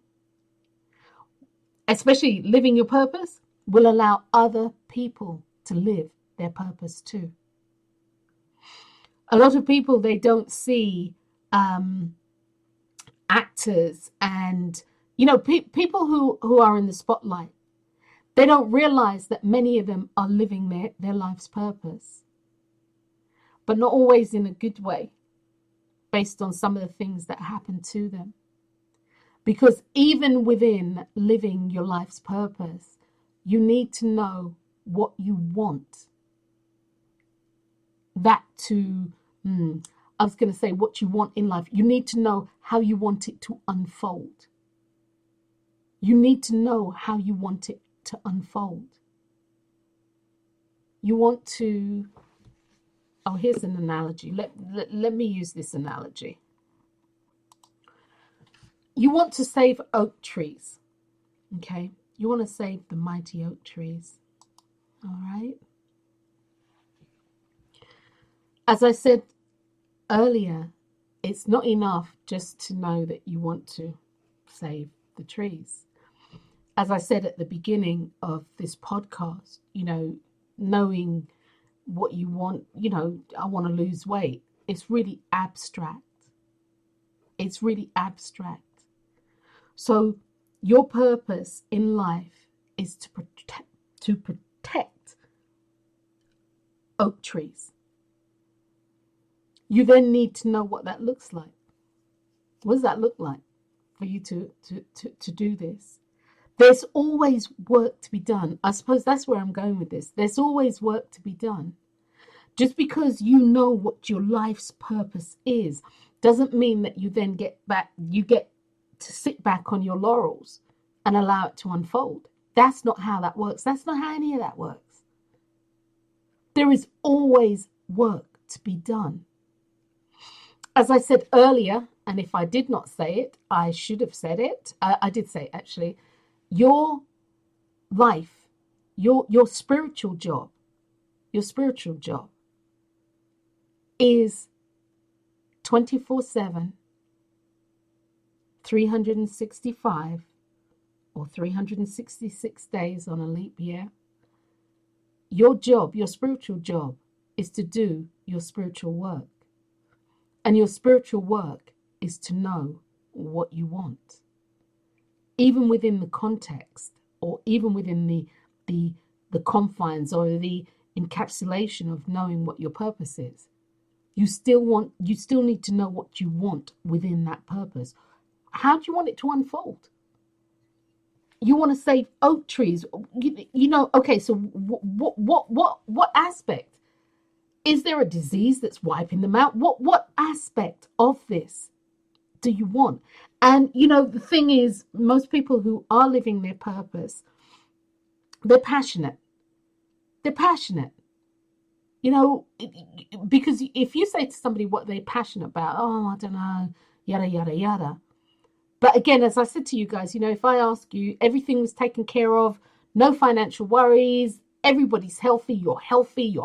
especially living your purpose, will allow other people to live their purpose too. A lot of people, they don't see actors and, people who are in the spotlight. They don't realize that many of them are living their life's purpose, but not always in a good way, based on some of the things that happen to them. Because even within living your life's purpose, you need to know what you want. What you want in life. You need to know how you want it to unfold. You need to know how you want it to unfold. You want to, here's an analogy. Let me use this analogy. You want to save oak trees, okay? You want to save the mighty oak trees, all right? As I said earlier, it's not enough just to know that you want to save the trees. As I said at the beginning of this podcast, knowing what you want, I want to lose weight. It's really abstract. It's really abstract. So your purpose in life is to protect oak trees. You then need to know what that looks like. What does that look like for you to do this? There's always work to be done. I suppose that's where I'm going with this. There's always work to be done. Just because you know what your life's purpose is doesn't mean that you then get to sit back on your laurels and allow it to unfold. That's not how that works. That's not how any of that works. There is always work to be done. As I said earlier, and if I did not say it, I should have said it. I did say it, actually. Your life, your spiritual job, is 24/7, 365, or 366 days on a leap year. Your job, your spiritual job, is to do your spiritual work. And your spiritual work is to know what you want. Even within the context, or even within the confines or the encapsulation of knowing what your purpose is. You still need to know what you want within that purpose. How do you want it to unfold? You want to save oak trees, okay, so what aspect? Is there a disease that's wiping them out? What aspect of this do you want? And the thing is, most people who are living their purpose, they're passionate. Because if you say to somebody what they're passionate about, oh, I don't know, yada yada yada. But again, as I said to you guys, if I ask you, everything was taken care of, no financial worries, everybody's healthy, you're happy,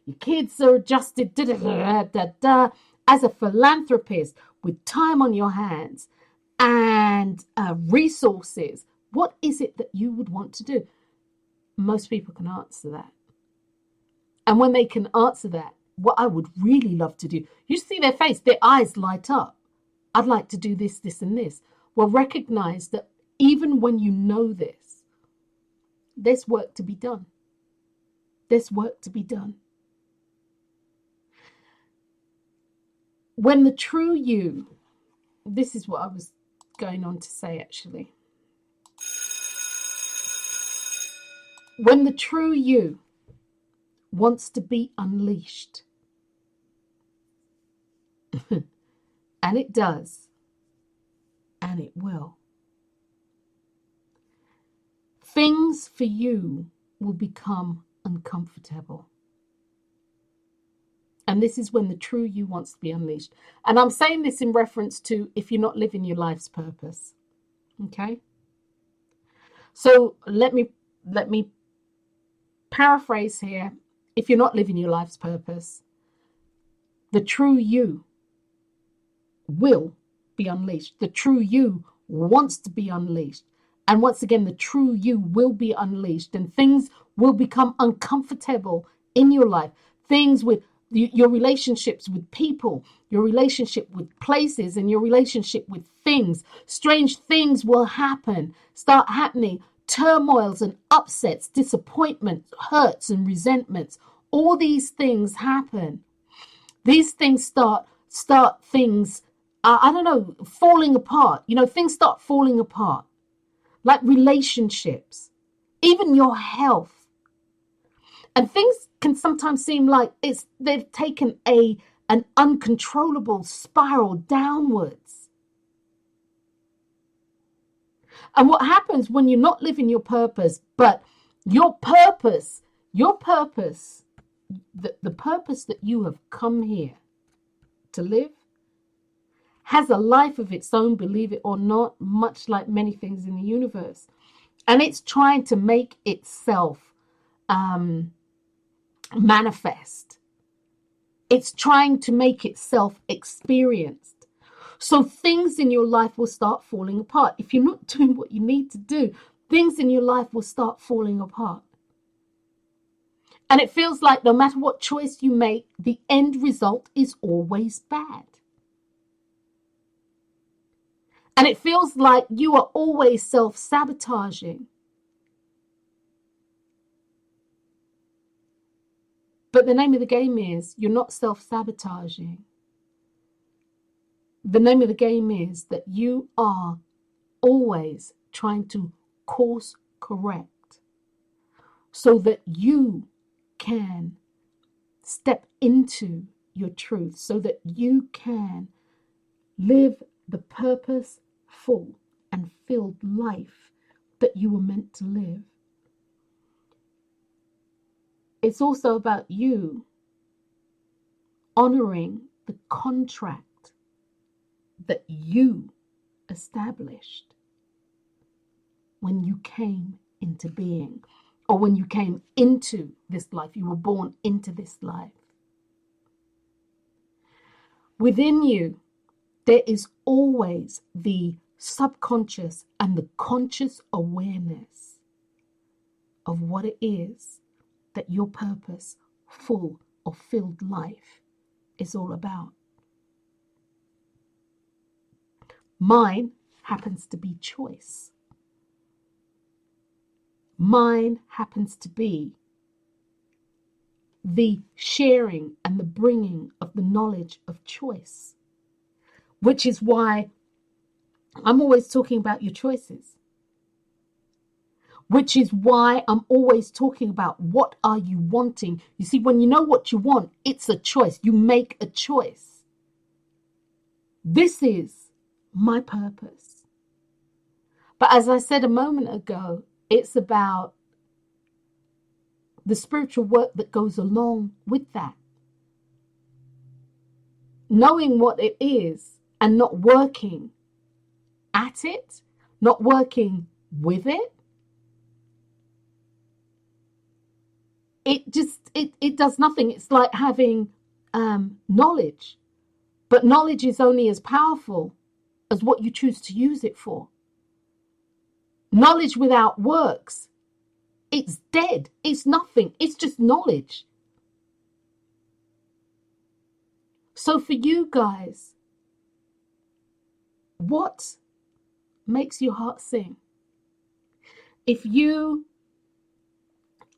your kids are adjusted, da da da da da. As a philanthropist with time on your hands and resources, what is it that you would want to do? Most people can answer that. And when they can answer that, what I would really love to do, you see their face, their eyes light up. I'd like to do this, this, and this. Well, recognize that even when you know this, there's work to be done. There's work to be done. When the true you, this is what I was going on to say actually. When the true you wants to be unleashed, and it does, and it will, things for you will become uncomfortable. And this is when the true you wants to be unleashed. And I'm saying this in reference to if you're not living your life's purpose. Okay? So let me paraphrase here. If you're not living your life's purpose, the true you will be unleashed. The true you wants to be unleashed. And once again, the true you will be unleashed, and things will become uncomfortable in your life. Things with your relationships with people, your relationship with places, and your relationship with things. Strange things will start happening. Turmoils and upsets, disappointments, hurts and resentments. All these things happen. These things start things, falling apart. Things start falling apart. Like relationships, even your health. And things can sometimes seem like they've taken an uncontrollable spiral downwards. And what happens when you're not living your purpose, but your purpose, the purpose that you have come here to live, has a life of its own, believe it or not, much like many things in the universe. And it's trying to make itself manifest. It's trying to make itself experienced. So things in your life will start falling apart. If you're not doing what you need to do, things in your life will start falling apart. And it feels like no matter what choice you make, the end result is always bad. And it feels like you are always self-sabotaging. But the name of the game is you're not self-sabotaging. The name of the game is that you are always trying to course correct so that you can step into your truth, so that you can live the purposeful and filled life that you were meant to live. It's also about you honoring the contract that you established when you came into being, or when you came into this life. You were born into this life. Within you, there is always the subconscious and the conscious awareness of what it is that your purpose, full or filled life is all about. Mine happens to be choice. Mine happens to be the sharing and the bringing of the knowledge of choice, which is why I'm always talking about your choices, which is why I'm always talking about what are you wanting. You see, when you know what you want, it's a choice. You make a choice. This is my purpose. But as I said a moment ago, it's about the spiritual work that goes along with that. Knowing what it is and not working at it, not working with it, it does nothing. It's like having knowledge, but knowledge is only as powerful as what you choose to use it for. Knowledge without works, it's dead. It's nothing. It's just knowledge. So for you guys, what makes your heart sing? If you,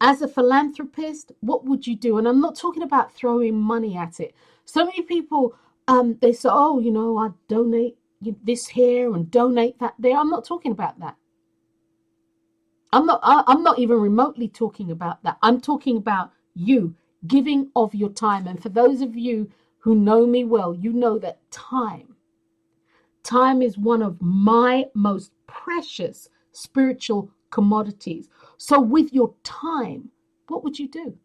as a philanthropist, what would you do? And I'm not talking about throwing money at it. So many people, they say, oh, you know, I donate this here and donate that there. I'm not talking about that. I'm not even remotely talking about that. I'm talking about you giving of your time. And for those of you who know me well, you know that time is one of my most precious spiritual commodities. So with your time, what would you do?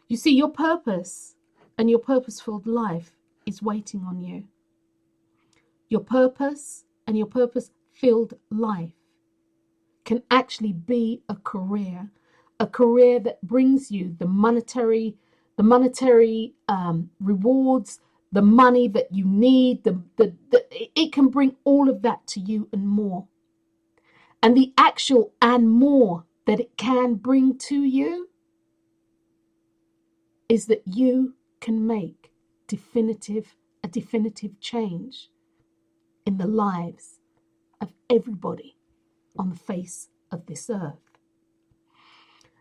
You see, your purpose and your purpose-filled life is waiting on you. Your purpose and your purpose-filled life can actually be a career that brings you the monetary rewards, the money that you need. It can bring all of that to you and more. And the actual and more that it can bring to you is that you can make a definitive change in the lives of everybody on the face of this earth.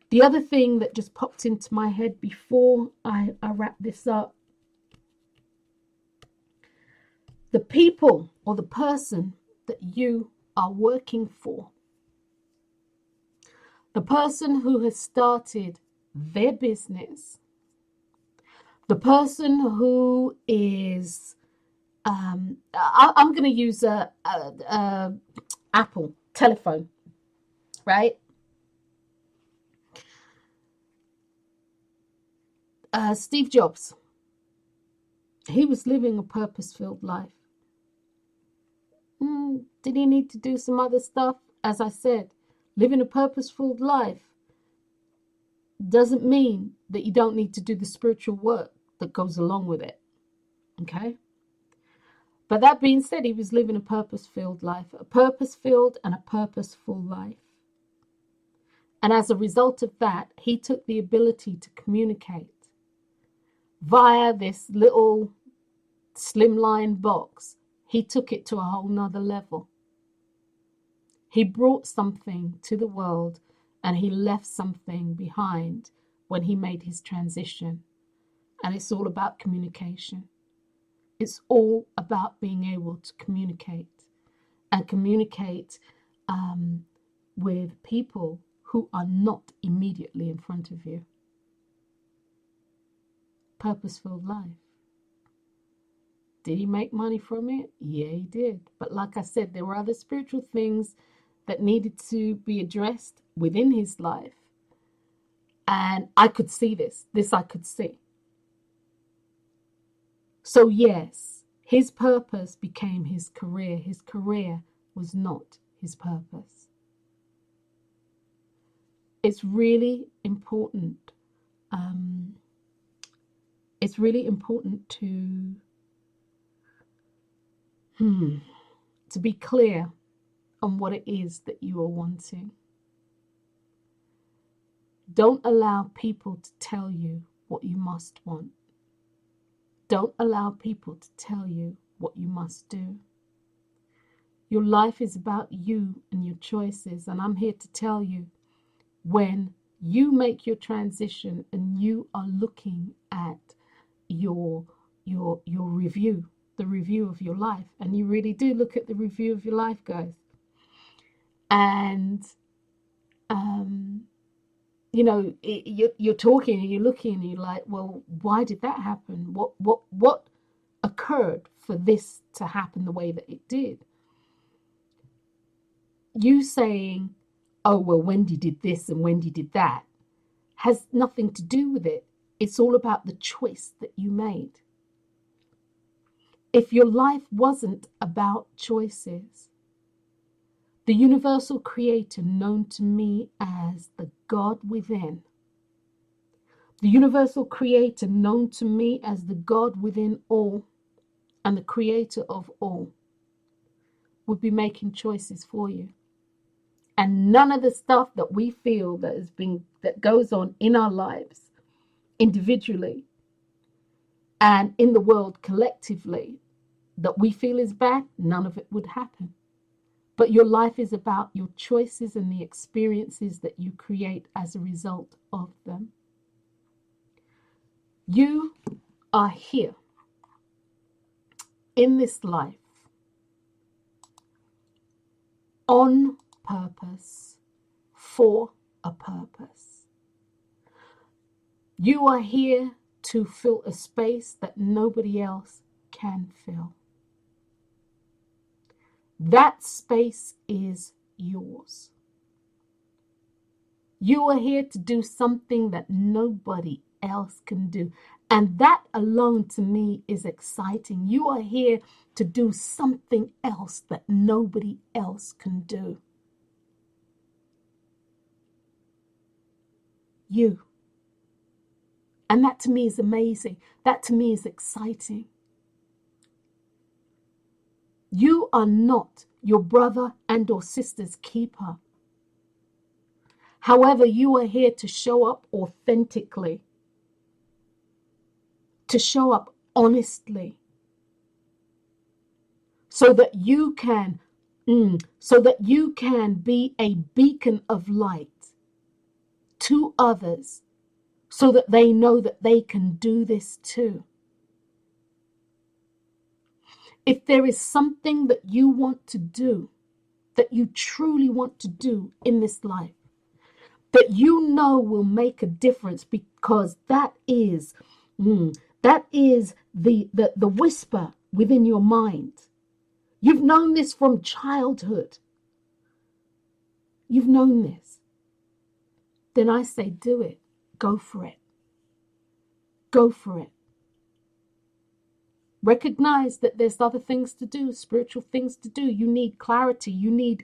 The other thing that just popped into my head before I wrap this up, the people or the person that you are working for, the person who has started their business, the person who is, I'm going to use Apple telephone, right? Steve Jobs, he was living a purpose-filled life. Did he need to do some other stuff? As I said, living a purpose-filled life doesn't mean that you don't need to do the spiritual work that goes along with it. Okay? But that being said, he was living a purpose-filled life, a purpose-filled and a purposeful life. And as a result of that, he took the ability to communicate via this little slimline box. He took it to a whole nother level. He brought something to the world and he left something behind when he made his transition. And it's all about communication. It's all about being able to communicate and communicate with people who are not immediately in front of you. Purposeful life. Did he make money from it? Yeah, he did. But like I said, there were other spiritual things that needed to be addressed within his life. And I could see this. This I could see. So yes, His purpose became his career. His career was not his purpose. It's really important. It's really important to be clear on what it is that you are wanting. Don't allow people to tell you what you must want. Don't allow people to tell you what you must do. Your life is about you and your choices, and I'm here to tell you, when you make your transition and you are looking at your review, the review of your life, and you really do look at the review of your life, guys, and you're talking and you're looking and you're like, well, why did that happen? What occurred for this to happen the way that it did? You saying, oh, well, Wendy did this and Wendy did that, has nothing to do with it. It's all about the choice that you made. If your life wasn't about choices, the universal creator, known to me as the God within, the universal creator, known to me as the God within all and the creator of all, would be making choices for you. And none of the stuff that we feel that goes on in our lives individually and in the world collectively that we feel is bad, none of it would happen. But your life is about your choices and the experiences that you create as a result of them. You are here in this life on purpose, for a purpose. You are here to fill a space that nobody else can fill. That space is yours. You are here to do something that nobody else can do. And that alone to me is exciting. You are here to do something else that nobody else can do. You. And that to me is amazing. That to me is exciting. You are not your brother and or sister's keeper. However, you are here to show up authentically, to show up honestly, so that you can be a beacon of light to others, so that they know that they can do this too. If there is something that you want to do, that you truly want to do in this life, that you know will make a difference, because that is the whisper within your mind. You've known this from childhood. You've known this. Then I say, do it. Go for it. Go for it. Recognize that there's other things to do, spiritual things to do. You need clarity. You need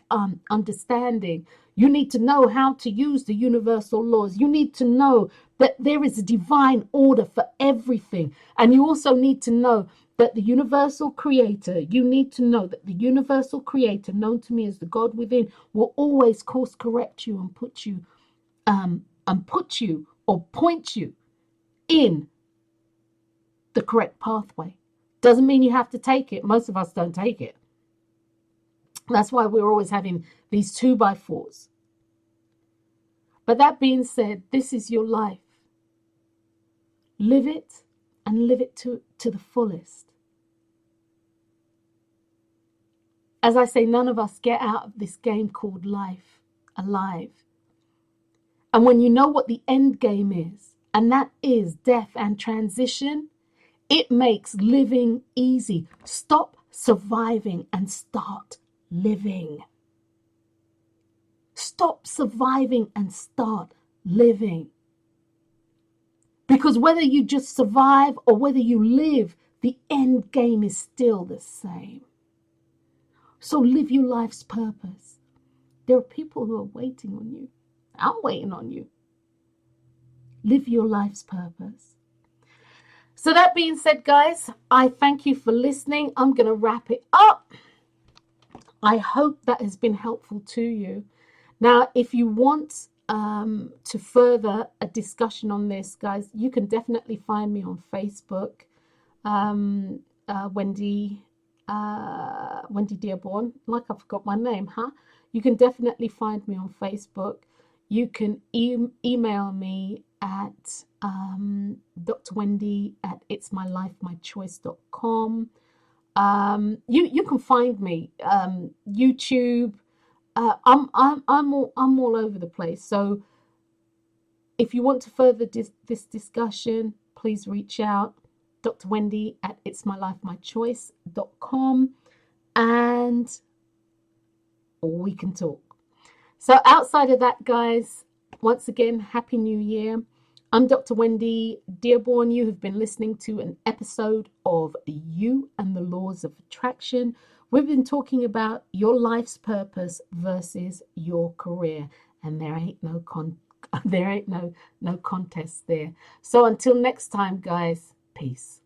understanding. You need to know how to use the universal laws. You need to know that there is a divine order for everything. And you also need to know that the universal creator, known to me as the God within, will always course correct you and put you or point you in the correct pathway. Doesn't mean you have to take it. Most of us don't take it. That's why we're always having these 2x4s. But that being said, this is your life. Live it, and live it to the fullest. As I say, none of us get out of this game called life alive. And when you know what the end game is, and that is death and transition, it makes living easy. Stop surviving and start living. Stop surviving and start living. Because whether you just survive or whether you live, the end game is still the same. So live your life's purpose. There are people who are waiting on you. I'm waiting on you. Live your life's purpose. So that being said, guys, I thank you for listening. I'm going to wrap it up. I hope that has been helpful to you. Now, if you want to further a discussion on this, guys, you can definitely find me on Facebook, Drwendydearborne. Like I forgot my name, huh? You can definitely find me on Facebook. You can email me at drwendy@itsmylifemychoice.com. You can find me YouTube. I'm all over the place. So if you want to further this discussion, please reach out. drwendy@itsmylifemychoice.com, and we can talk. So outside of that, guys, once again, Happy New Year. I'm Dr. Wendy Dearborne. You have been listening to an episode of You and the Laws of Attraction. We've been talking about your life's purpose versus your career, and there ain't no contest there. So until next time, guys, peace.